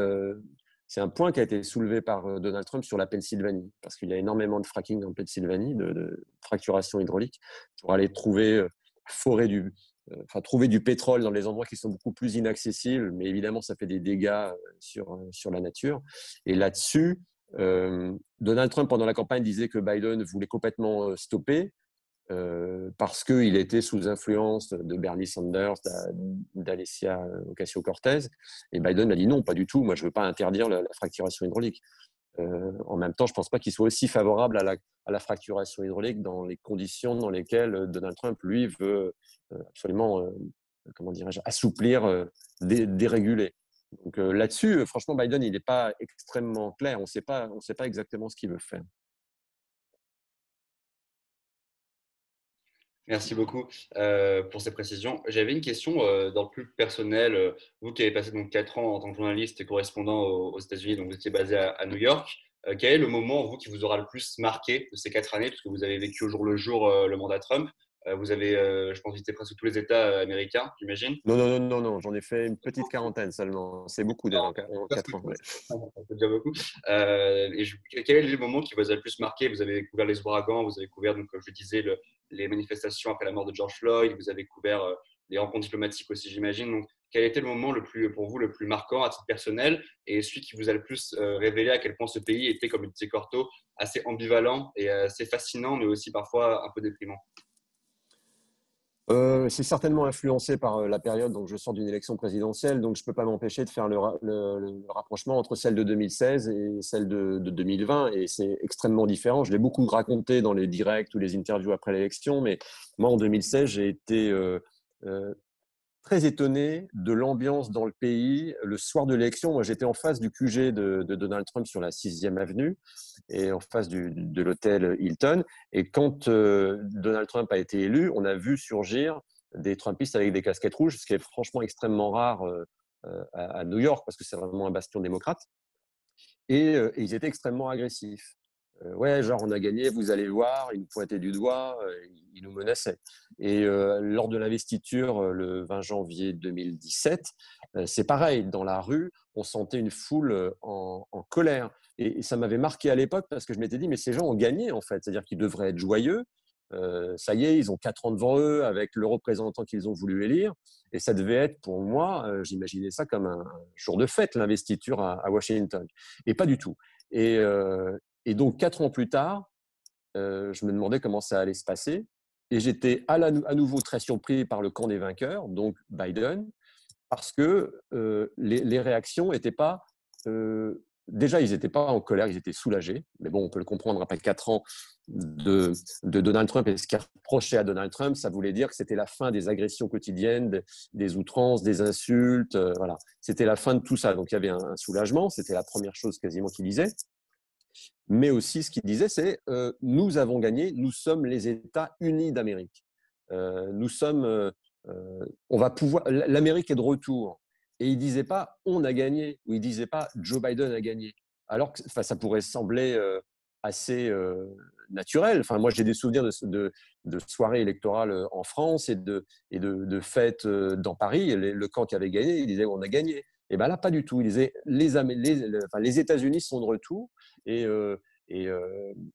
c'est un point qui a été soulevé par Donald Trump sur la Pennsylvanie, parce qu'il y a énormément de fracking en Pennsylvanie, de fracturation hydraulique, pour aller trouver trouver du pétrole dans les endroits qui sont beaucoup plus inaccessibles, mais évidemment, ça fait des dégâts sur la nature. Et là-dessus, Donald Trump, pendant la campagne, disait que Biden voulait complètement stopper parce qu'il était sous influence de Bernie Sanders, d'Alessia Ocasio-Cortez. Et Biden a dit non, pas du tout, moi je ne veux pas interdire la fracturation hydraulique. En même temps, je ne pense pas qu'il soit aussi favorable à la fracturation hydraulique dans les conditions dans lesquelles Donald Trump, lui, veut absolument, comment dirais-je, assouplir, déréguler. Donc là-dessus, franchement, Biden, il n'est pas extrêmement clair. On ne sait pas exactement ce qu'il veut faire. Merci beaucoup pour ces précisions. J'avais une question dans le plus personnel. Vous qui avez passé donc 4 ans en tant que journaliste et correspondant aux États-Unis, donc vous étiez basé à New York. Quel est le moment, vous, qui vous aura le plus marqué de ces 4 années, puisque vous avez vécu au jour le jour le mandat Trump? Vous avez, je pense, visité presque tous les États américains, j'imagine. Non, j'en ai fait une petite quarantaine seulement. C'est beaucoup déjà en 4 ans. Ouais. Ça peut dire beaucoup. Quel est le moment qui vous a le plus marqué? Vous avez couvert les ouragans, vous avez couvert, donc, comme je disais, les manifestations après la mort de George Floyd, vous avez couvert les rencontres diplomatiques aussi, j'imagine. Donc, quel était le moment pour vous le plus marquant à titre personnel et celui qui vous a le plus révélé à quel point ce pays était, comme le disait Corto, assez ambivalent et assez fascinant, mais aussi parfois un peu déprimant? C'est certainement influencé par la période. Donc, je sors d'une élection présidentielle, donc je ne peux pas m'empêcher de faire le rapprochement entre celle de 2016 et celle de 2020. Et c'est extrêmement différent. Je l'ai beaucoup raconté dans les directs ou les interviews après l'élection, mais moi, en 2016, j'ai été euh, très étonné de l'ambiance dans le pays. Le soir de l'élection, moi, j'étais en face du QG de Donald Trump sur la 6e avenue et en face de l'hôtel Hilton. Et quand Donald Trump a été élu, on a vu surgir des Trumpistes avec des casquettes rouges, ce qui est franchement extrêmement rare à New York parce que c'est vraiment un bastion démocrate. Et ils étaient extrêmement agressifs. Ouais, genre on a gagné, vous allez voir, ils nous pointaient du doigt, ils nous menaçaient. Et lors de l'investiture, le 20 janvier 2017, c'est pareil, dans la rue, on sentait une foule en colère. Et ça m'avait marqué à l'époque parce que je m'étais dit, mais ces gens ont gagné en fait, c'est-à-dire qu'ils devraient être joyeux. Ça y est, ils ont 4 ans devant eux avec le représentant qu'ils ont voulu élire. Et ça devait être pour moi, j'imaginais ça comme un jour de fête, l'investiture à Washington. Et pas du tout. Et donc, 4 ans plus tard, je me demandais comment ça allait se passer. Et j'étais à nouveau très surpris par le camp des vainqueurs, donc Biden, parce que les réactions n'étaient pas… déjà, ils n'étaient pas en colère, ils étaient soulagés. Mais bon, on peut le comprendre, après 4 ans de Donald Trump, et ce qui reprochait à Donald Trump, ça voulait dire que c'était la fin des agressions quotidiennes, des outrances, des insultes. Voilà. C'était la fin de tout ça. Donc, il y avait un soulagement. C'était la première chose quasiment qu'il disait. Mais aussi, ce qu'il disait, c'est nous avons gagné, nous sommes les États unis d'Amérique. Nous sommes, on va pouvoir, l'Amérique est de retour. Et il disait pas on a gagné, ou il disait pas Joe Biden a gagné. Alors que ça pourrait sembler assez naturel. Enfin, moi, j'ai des souvenirs de soirées électorales en France et de fêtes dans Paris. Le camp qui avait gagné, il disait on a gagné. Et bien là, pas du tout. Il disait les États-Unis sont de retour et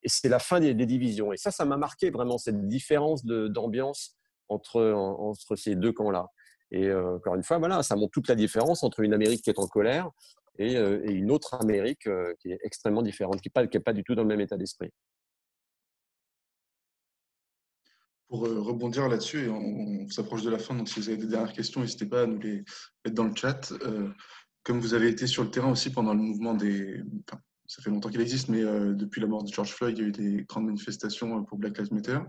c'est la fin des divisions. Et ça m'a marqué vraiment cette différence d'ambiance entre ces deux camps-là. Et encore une fois, voilà, ça montre toute la différence entre une Amérique qui est en colère et une autre Amérique qui est extrêmement différente, qui n'est pas du tout dans le même état d'esprit. Pour rebondir là-dessus, et on s'approche de la fin, donc si vous avez des dernières questions, n'hésitez pas à nous les mettre dans le chat. Comme vous avez été sur le terrain aussi pendant le mouvement des… Enfin, ça fait longtemps qu'il existe, mais depuis la mort de George Floyd, il y a eu des grandes manifestations pour Black Lives Matter.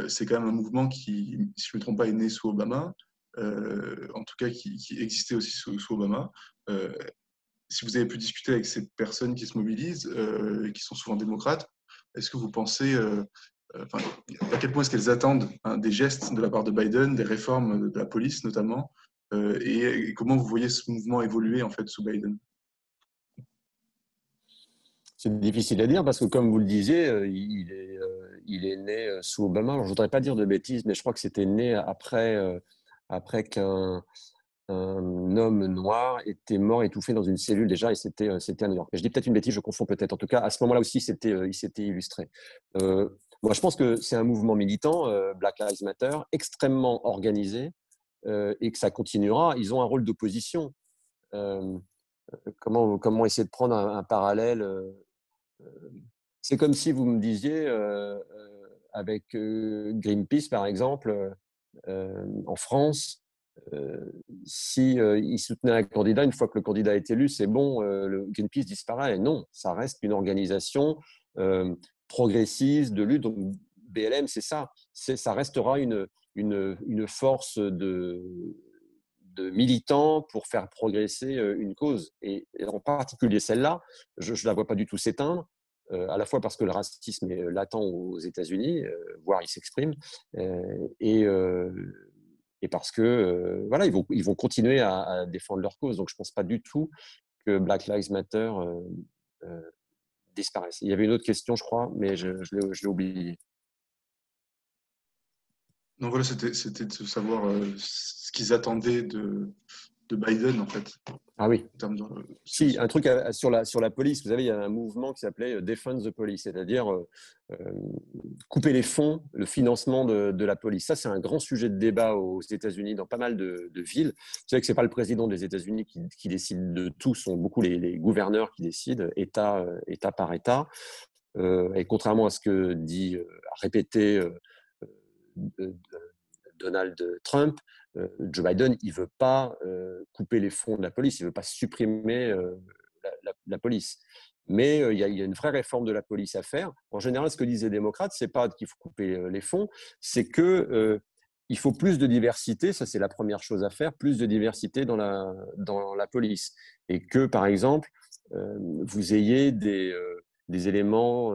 C'est quand même un mouvement qui, si je ne me trompe pas, est né sous Obama, en tout cas qui existait aussi sous Obama. Si vous avez pu discuter avec ces personnes qui se mobilisent, qui sont souvent démocrates, est-ce que vous pensez… Enfin, à quel point est-ce qu'elles attendent des gestes de la part de Biden, des réformes de la police notamment, et comment vous voyez ce mouvement évoluer en fait sous Biden? C'est difficile à dire parce que, comme vous le disiez, il est né sous Obama. Alors, je ne voudrais pas dire de bêtises, mais je crois que c'était né après qu'un homme noir était mort étouffé dans une cellule déjà, et c'était à New York. Et je dis peut-être une bêtise, je confonds peut-être. En tout cas, à ce moment-là aussi, il s'était illustré. Moi, je pense que c'est un mouvement militant, Black Lives Matter, extrêmement organisé, et que ça continuera. Ils ont un rôle d'opposition. Comment essayer de prendre un parallèle c'est comme si vous me disiez, avec Greenpeace, par exemple, en France, s'il soutenait un candidat, une fois que le candidat est élu, c'est bon, le Greenpeace disparaît. Non, ça reste une organisation progressiste de lutte. Donc, BLM, c'est ça. Ça restera une force de militants pour faire progresser une cause. Et en particulier celle-là, je ne la vois pas du tout s'éteindre, à la fois parce que le racisme est latent aux États-Unis, voire il s'exprime, et parce que voilà, ils vont continuer à défendre leur cause. Donc je ne pense pas du tout que Black Lives Matter disparaisse. Il y avait une autre question, je crois, mais je l'ai oublié. Donc voilà, c'était de savoir ce qu'ils attendaient de Biden, en fait. Ah oui. En termes de… Si, un truc sur la police. Vous savez, il y a un mouvement qui s'appelait Defund the Police, c'est-à-dire couper les fonds, le financement de la police. Ça, c'est un grand sujet de débat aux États-Unis, dans pas mal de villes. Vous savez que ce n'est pas le président des États-Unis qui décide de tout, ce sont beaucoup les gouverneurs qui décident, État par État. Et contrairement à ce que dit, à répéter Donald Trump, Joe Biden, il ne veut pas couper les fonds de la police, il ne veut pas supprimer la police. Mais il y a une vraie réforme de la police à faire. En général, ce que disent les démocrates, ce n'est pas qu'il faut couper les fonds, c'est que il faut plus de diversité, ça c'est la première chose à faire, plus de diversité dans la police. Et que, par exemple, vous ayez des éléments,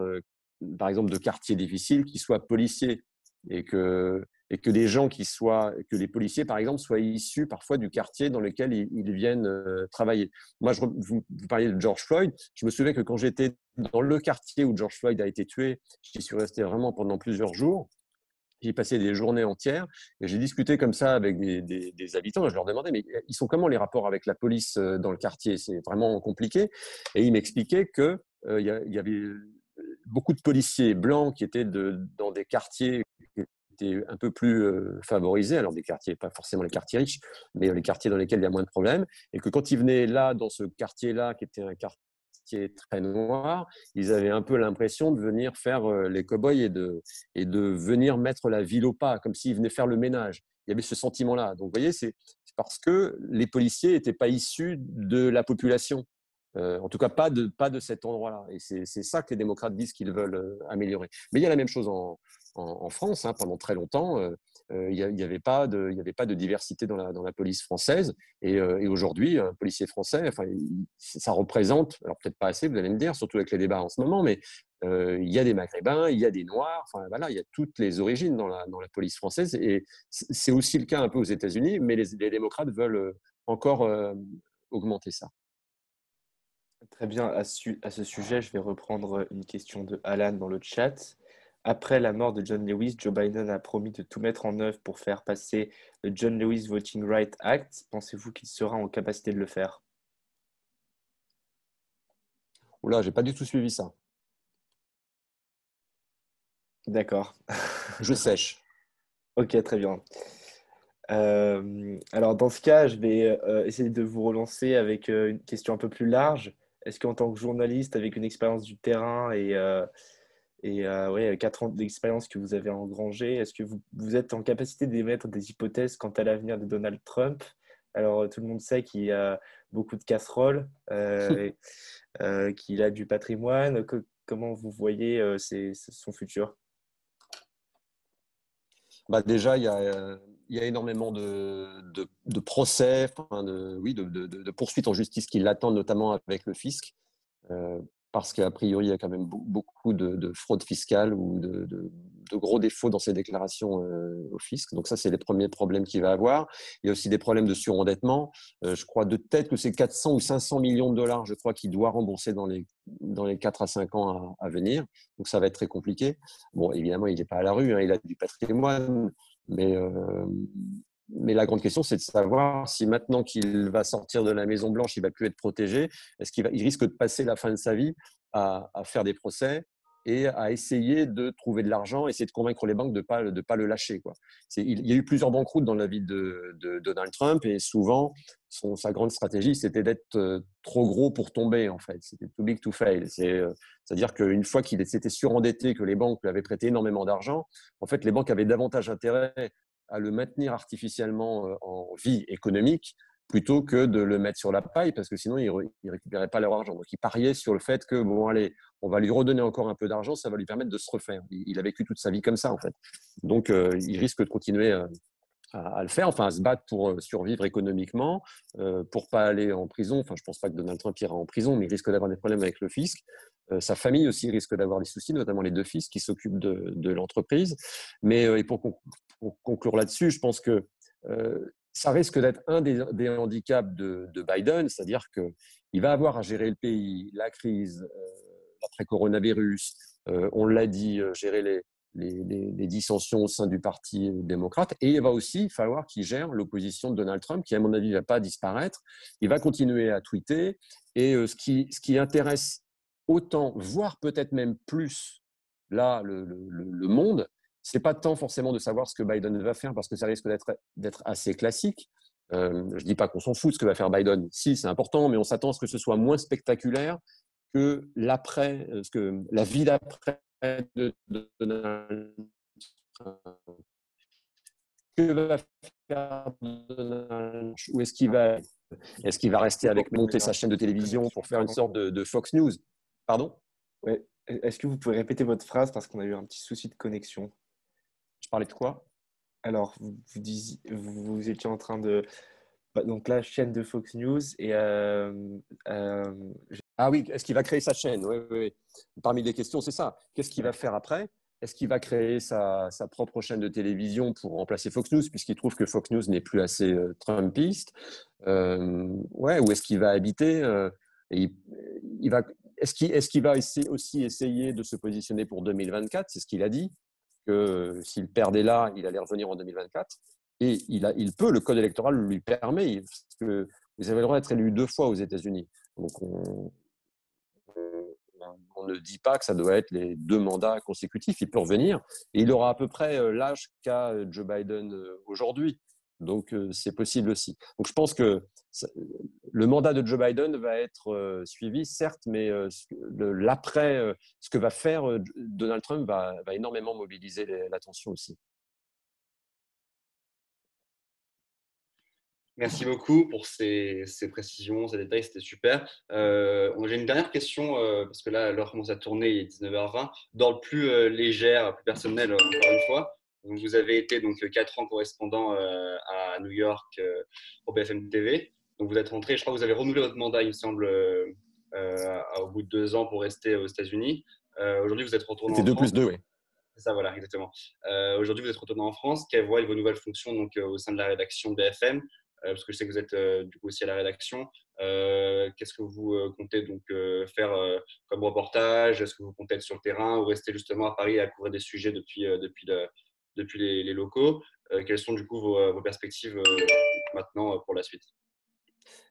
par exemple, de quartiers difficiles qui soient policiers. Et que des gens que les policiers, par exemple, soient issus parfois du quartier dans lequel ils viennent travailler. Moi, vous parliez de George Floyd. Je me souviens que quand j'étais dans le quartier où George Floyd a été tué, j'y suis resté vraiment pendant plusieurs jours. J'ai passé des journées entières et j'ai discuté comme ça avec des habitants. Je leur demandais, mais ils sont comment les rapports avec la police dans le quartier? C'est vraiment compliqué. Et ils m'expliquaient qu'il y avait beaucoup de policiers blancs qui étaient dans des quartiers qui étaient un peu plus favorisés. Alors des quartiers, pas forcément les quartiers riches, mais les quartiers dans lesquels il y a moins de problèmes. Et que quand ils venaient là, dans ce quartier-là, qui était un quartier très noir, ils avaient un peu l'impression de venir faire les cow-boys et de venir mettre la ville au pas, comme s'ils venaient faire le ménage. Il y avait ce sentiment-là. Donc, vous voyez, c'est parce que les policiers n'étaient pas issus de la population. En tout cas, pas de cet endroit-là. Et c'est ça que les démocrates disent qu'ils veulent améliorer. Mais il y a la même chose en France. Hein, pendant très longtemps, il n'y avait pas de diversité dans la police française. Et aujourd'hui, un policier français, enfin, ça représente, alors peut-être pas assez, vous allez me dire, surtout avec les débats en ce moment, mais il y a des Maghrébins, il y a des Noirs, enfin voilà, il y a toutes les origines dans la police française. Et c'est aussi le cas un peu aux États-Unis, mais les démocrates veulent encore augmenter ça. Très bien, à ce sujet, je vais reprendre une question de Alan dans le chat. Après la mort de John Lewis, Joe Biden a promis de tout mettre en œuvre pour faire passer le John Lewis Voting Rights Act. Pensez-vous qu'il sera en capacité de le faire? Oula, j'ai pas du tout suivi ça. D'accord. Je sèche. Ok, très bien. Alors dans ce cas, je vais essayer de vous relancer avec une question un peu plus large. Est-ce qu'en tant que journaliste, avec une expérience du terrain et ouais, 4 ans d'expérience que vous avez engrangé, est-ce que vous êtes en capacité d'émettre des hypothèses quant à l'avenir de Donald Trump? Alors tout le monde sait qu'il y a beaucoup de casseroles, qu'il a du patrimoine. Comment vous voyez son futur? Bah déjà, il y a énormément de procès, enfin de poursuites en justice qui l'attendent, notamment avec le fisc, parce qu'a priori, il y a quand même beaucoup de fraude fiscale ou de gros défauts dans ses déclarations au fisc. Donc ça, c'est les premiers problèmes qu'il va avoir. Il y a aussi des problèmes de surendettement. Je crois de tête que c'est 400 ou 500 millions de dollars, je crois, qu'il doit rembourser dans les 4 à 5 ans à venir. Donc ça va être très compliqué. Bon, évidemment, il n'est pas à la rue, hein, il a du patrimoine, mais la grande question, c'est de savoir si maintenant qu'il va sortir de la Maison-Blanche, il ne va plus être protégé, est-ce qu'il risque de passer la fin de sa vie à faire des procès et à essayer de trouver de l'argent, essayer de convaincre les banques de pas le lâcher, quoi. Il y a eu plusieurs banqueroutes dans la vie de Donald Trump et souvent, sa grande stratégie, c'était d'être trop gros pour tomber, en fait. C'était too big to fail. C'est-à-dire qu'une fois qu'il s'était surendetté, que les banques lui avaient prêté énormément d'argent, en fait, les banques avaient davantage intérêt à le maintenir artificiellement en vie économique plutôt que de le mettre sur la paille, parce que sinon, ils ne récupéraient pas leur argent. Donc, ils pariaient sur le fait que, bon, allez, on va lui redonner encore un peu d'argent, ça va lui permettre de se refaire. Il a vécu toute sa vie comme ça, en fait. Donc, il risque de continuer à le faire, enfin, à se battre pour survivre économiquement, pour pas aller en prison. Enfin, je pense pas que Donald Trump ira en prison, mais il risque d'avoir des problèmes avec le fisc. Sa famille aussi risque d'avoir des soucis, notamment les 2 fils qui s'occupent de l'entreprise. Mais et pour conclure là-dessus, je pense que ça risque d'être un des handicaps de Biden, c'est-à-dire qu'il va avoir à gérer le pays, la crise, l'après-coronavirus, on l'a dit, gérer les dissensions au sein du Parti démocrate, et il va aussi falloir qu'il gère l'opposition de Donald Trump, qui, à mon avis, ne va pas disparaître. Il va continuer à tweeter, et ce qui intéresse autant, voire peut-être même plus, là, le monde, c'est pas tant forcément de savoir ce que Biden va faire, parce que ça risque d'être assez classique. Je dis pas qu'on s'en fout de ce que va faire Biden. Si, c'est important, mais on s'attend à ce que ce soit moins spectaculaire que la vie d'après de Donald Trump. que va faire Donald, ou est-ce qu'il va rester avec monter sa chaîne de télévision pour faire une sorte de Fox News? Pardon? Ouais. Est-ce que vous pouvez répéter votre phrase parce qu'on a eu un petit souci de connexion? Je parlais de quoi? Alors, vous étiez en train de... Donc, la chaîne de Fox News et... Ah oui, est-ce qu'il va créer sa chaîne? Oui, oui, oui. Parmi les questions, c'est ça. Qu'est-ce qu'il va faire après? Est-ce qu'il va créer sa propre chaîne de télévision pour remplacer Fox News, puisqu'il trouve que Fox News n'est plus assez Trumpiste? Ouais, où est-ce qu'il va habiter? Est-ce qu'il va aussi essayer de se positionner pour 2024? C'est ce qu'il a dit, que s'il perdait là, il allait revenir en 2024. Et il peut, le code électoral lui permet, parce que vous avez le droit d'être élu 2 fois aux États-Unis. Donc, on ne dit pas que ça doit être les 2 mandats consécutifs. Il peut revenir et il aura à peu près l'âge qu'a Joe Biden aujourd'hui. Donc, c'est possible aussi. Donc, je pense que le mandat de Joe Biden va être suivi, certes, mais l'après, ce que va faire Donald Trump va énormément mobiliser l'attention aussi. Merci beaucoup pour ces précisions, ces détails, c'était super. J'ai une dernière question, parce que là, l'heure commence à tourner, il est 19h20. Dans le plus légère, plus personnel, encore une fois, vous avez été donc 4 ans correspondant à New York pour BFM TV. Donc vous êtes rentré, je crois que vous avez renouvelé votre mandat, il me semble, au bout de 2 ans pour rester aux États-Unis. Aujourd'hui, vous êtes retourné C'était en 2 France. plus 2, oui. C'est ça, voilà, exactement. Aujourd'hui, vous êtes retourné en France. Quelles voient vos nouvelles fonctions donc, au sein de la rédaction de BFM? Parce que je sais que vous êtes du coup aussi à la rédaction. Qu'est-ce que vous comptez donc faire comme reportage? Est-ce que vous comptez être sur le terrain ou rester justement à Paris à couvrir des sujets depuis les locaux? Quelles sont du coup vos perspectives maintenant pour la suite?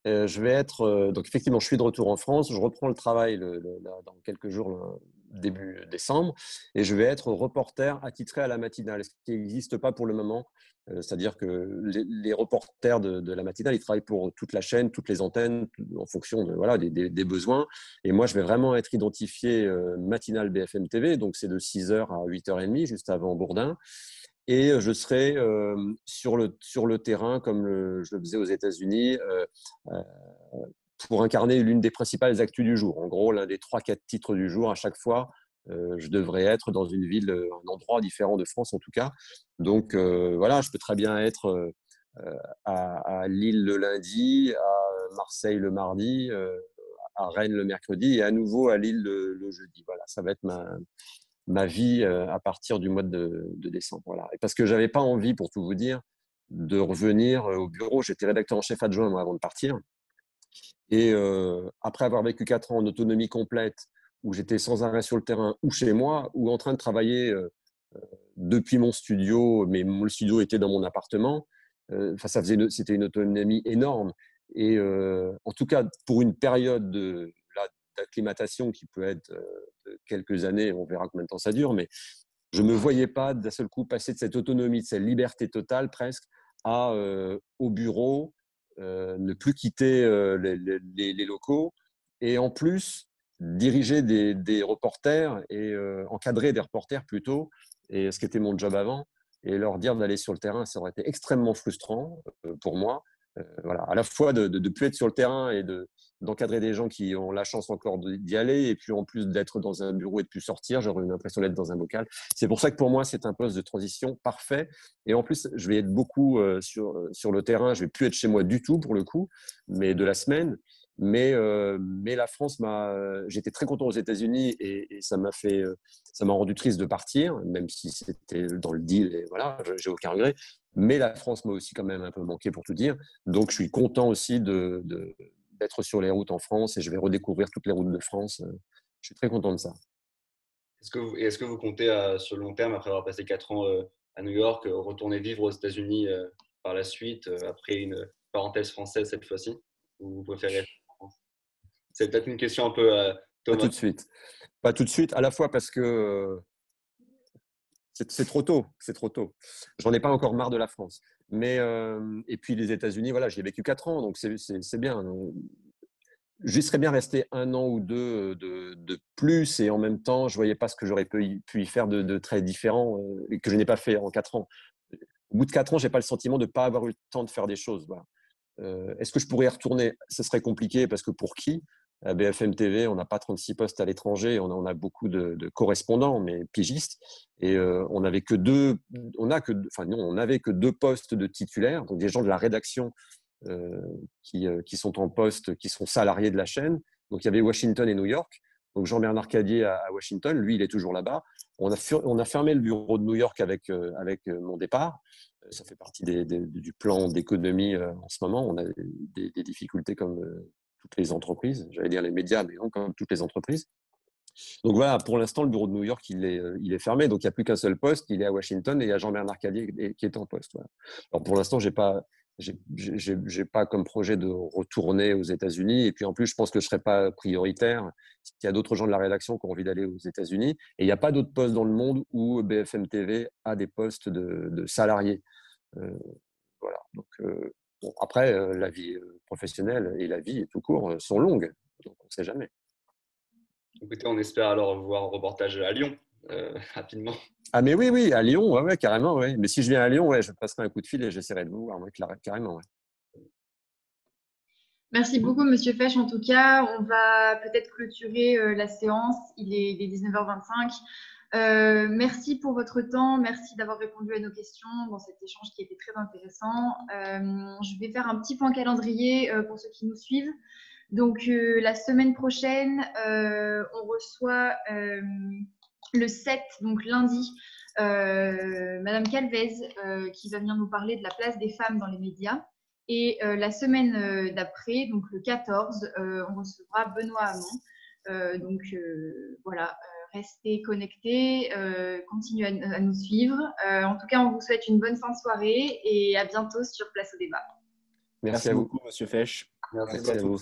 Je vais être donc effectivement, je suis de retour en France. Je reprends le travail dans quelques jours, début décembre, et je vais être reporter attitré à la matinale, ce qui n'existe pas pour le moment. C'est-à-dire que les reporters de la matinale, ils travaillent pour toute la chaîne, toutes les antennes, en fonction des besoins. Et moi, je vais vraiment être identifié matinale BFM TV, donc c'est de 6h à 8h30, juste avant Bourdin. Et je serai sur le terrain, comme je le faisais aux États-Unis, pour incarner l'une des principales actus du jour. En gros, l'un des 3-4 titres du jour à chaque fois. Je devrais être dans une ville, un endroit différent de France en tout cas. Donc voilà, je peux très bien être à Lille le lundi, à Marseille le mardi, à Rennes le mercredi et à nouveau à Lille le jeudi. Voilà, ça va être ma vie à partir du mois de décembre. Voilà. Et parce que je n'avais pas envie, pour tout vous dire, de revenir au bureau. J'étais rédacteur en chef adjoint moi, avant de partir. Et après avoir vécu 4 ans en autonomie complète, où j'étais sans arrêt sur le terrain, ou chez moi, ou en train de travailler depuis mon studio, mais le studio était dans mon appartement, c'était une autonomie énorme. Et en tout cas, pour une période d'acclimatation qui peut être de quelques années, on verra combien de temps ça dure, mais je ne me voyais pas d'un seul coup passer de cette autonomie, de cette liberté totale presque, au bureau, ne plus quitter les locaux, et en plus diriger des reporters et encadrer des reporters plutôt, et ce qui était mon job avant, et leur dire d'aller sur le terrain, ça aurait été extrêmement frustrant pour moi. Voilà, à la fois de ne plus être sur le terrain et d'encadrer des gens qui ont la chance encore d'y aller, et puis en plus d'être dans un bureau et de plus sortir, j'aurais eu l'impression d'être dans un bocal. C'est pour ça que pour moi, c'est un poste de transition parfait. Et en plus, je vais être beaucoup sur le terrain. Je ne vais plus être chez moi du tout pour le coup, mais de la semaine. Mais la France j'étais très content aux États-Unis et ça m'a rendu triste de partir, même si c'était dans le deal et voilà, j'ai aucun regret. Mais la France m'a aussi quand même un peu manqué pour tout dire. Donc je suis content aussi d'être sur les routes en France et je vais redécouvrir toutes les routes de France. Je suis très content de ça. Est-ce que vous comptez sur le long terme, après avoir passé 4 ans à New York, retourner vivre aux États-Unis par la suite, après une parenthèse française cette fois-ci? Ou vous préférez être en France? C'est peut-être une question un peu Pas Thomas. tout de suite. Pas tout de suite, à la fois parce que c'est trop tôt. C'est trop tôt. J'en ai pas encore marre de la France. Mais, et puis les États-Unis, voilà, j'y ai vécu 4 ans, donc c'est bien. J'y serais bien resté 1 an ou 2 de plus, et en même temps, je ne voyais pas ce que j'aurais pu y faire de très différent et que je n'ai pas fait en 4 ans. Au bout de 4 ans, j'ai pas le sentiment de ne pas avoir eu le temps de faire des choses. Voilà. Est-ce que je pourrais y retourner? Ce serait compliqué parce que pour qui? À BFM TV, on n'a pas 36 postes à l'étranger, on a beaucoup de correspondants, mais pigistes, et on n'avait que on n'avait que 2 postes de titulaires, donc des gens de la rédaction qui sont en poste, qui sont salariés de la chaîne. Donc il y avait Washington et New York. Donc Jean-Bernard Cadier à Washington, lui, il est toujours là-bas. On a fermé le bureau de New York avec mon départ. Ça fait partie du plan d'économie en ce moment. On a des difficultés comme toutes les entreprises, j'allais dire les médias, mais non, comme toutes les entreprises. Donc voilà, pour l'instant, le bureau de New York, il est fermé. Donc il n'y a plus qu'un seul poste, il est à Washington et il y a Jean-Bernard Cadier qui est en poste. Voilà. Alors pour l'instant, j'ai pas comme projet de retourner aux États-Unis. Et puis en plus, je pense que je ne serai pas prioritaire. Il y a d'autres gens de la rédaction qui ont envie d'aller aux États-Unis. Et il n'y a pas d'autres postes dans le monde où BFM TV a des postes de salariés. Voilà. Donc, bon, après, la vie professionnelle et la vie tout court sont longues. Donc on ne sait jamais. Écoutez, on espère alors vous voir en reportage à Lyon rapidement. Ah mais oui, à Lyon, ouais, carrément, ouais. Mais si je viens à Lyon, ouais, je passerai un coup de fil et j'essaierai de vous voir, ouais, carrément, ouais. Merci beaucoup, Monsieur Fesch. En tout cas, on va peut-être clôturer la séance. Il est 19h25. Merci pour votre temps. Merci d'avoir répondu à nos questions dans cet échange qui était très intéressant. Je vais faire un petit point calendrier pour ceux qui nous suivent. Donc, la semaine prochaine, on reçoit le 7, donc lundi, Madame Calvez, qui va venir nous parler de la place des femmes dans les médias. Et la semaine d'après, donc le 14, on recevra Benoît Hamon. Donc voilà, restez connectés, continuez à nous suivre. En tout cas, on vous souhaite une bonne fin de soirée et à bientôt sur Place au débat. Merci beaucoup, Monsieur Fesch. Merci à vous.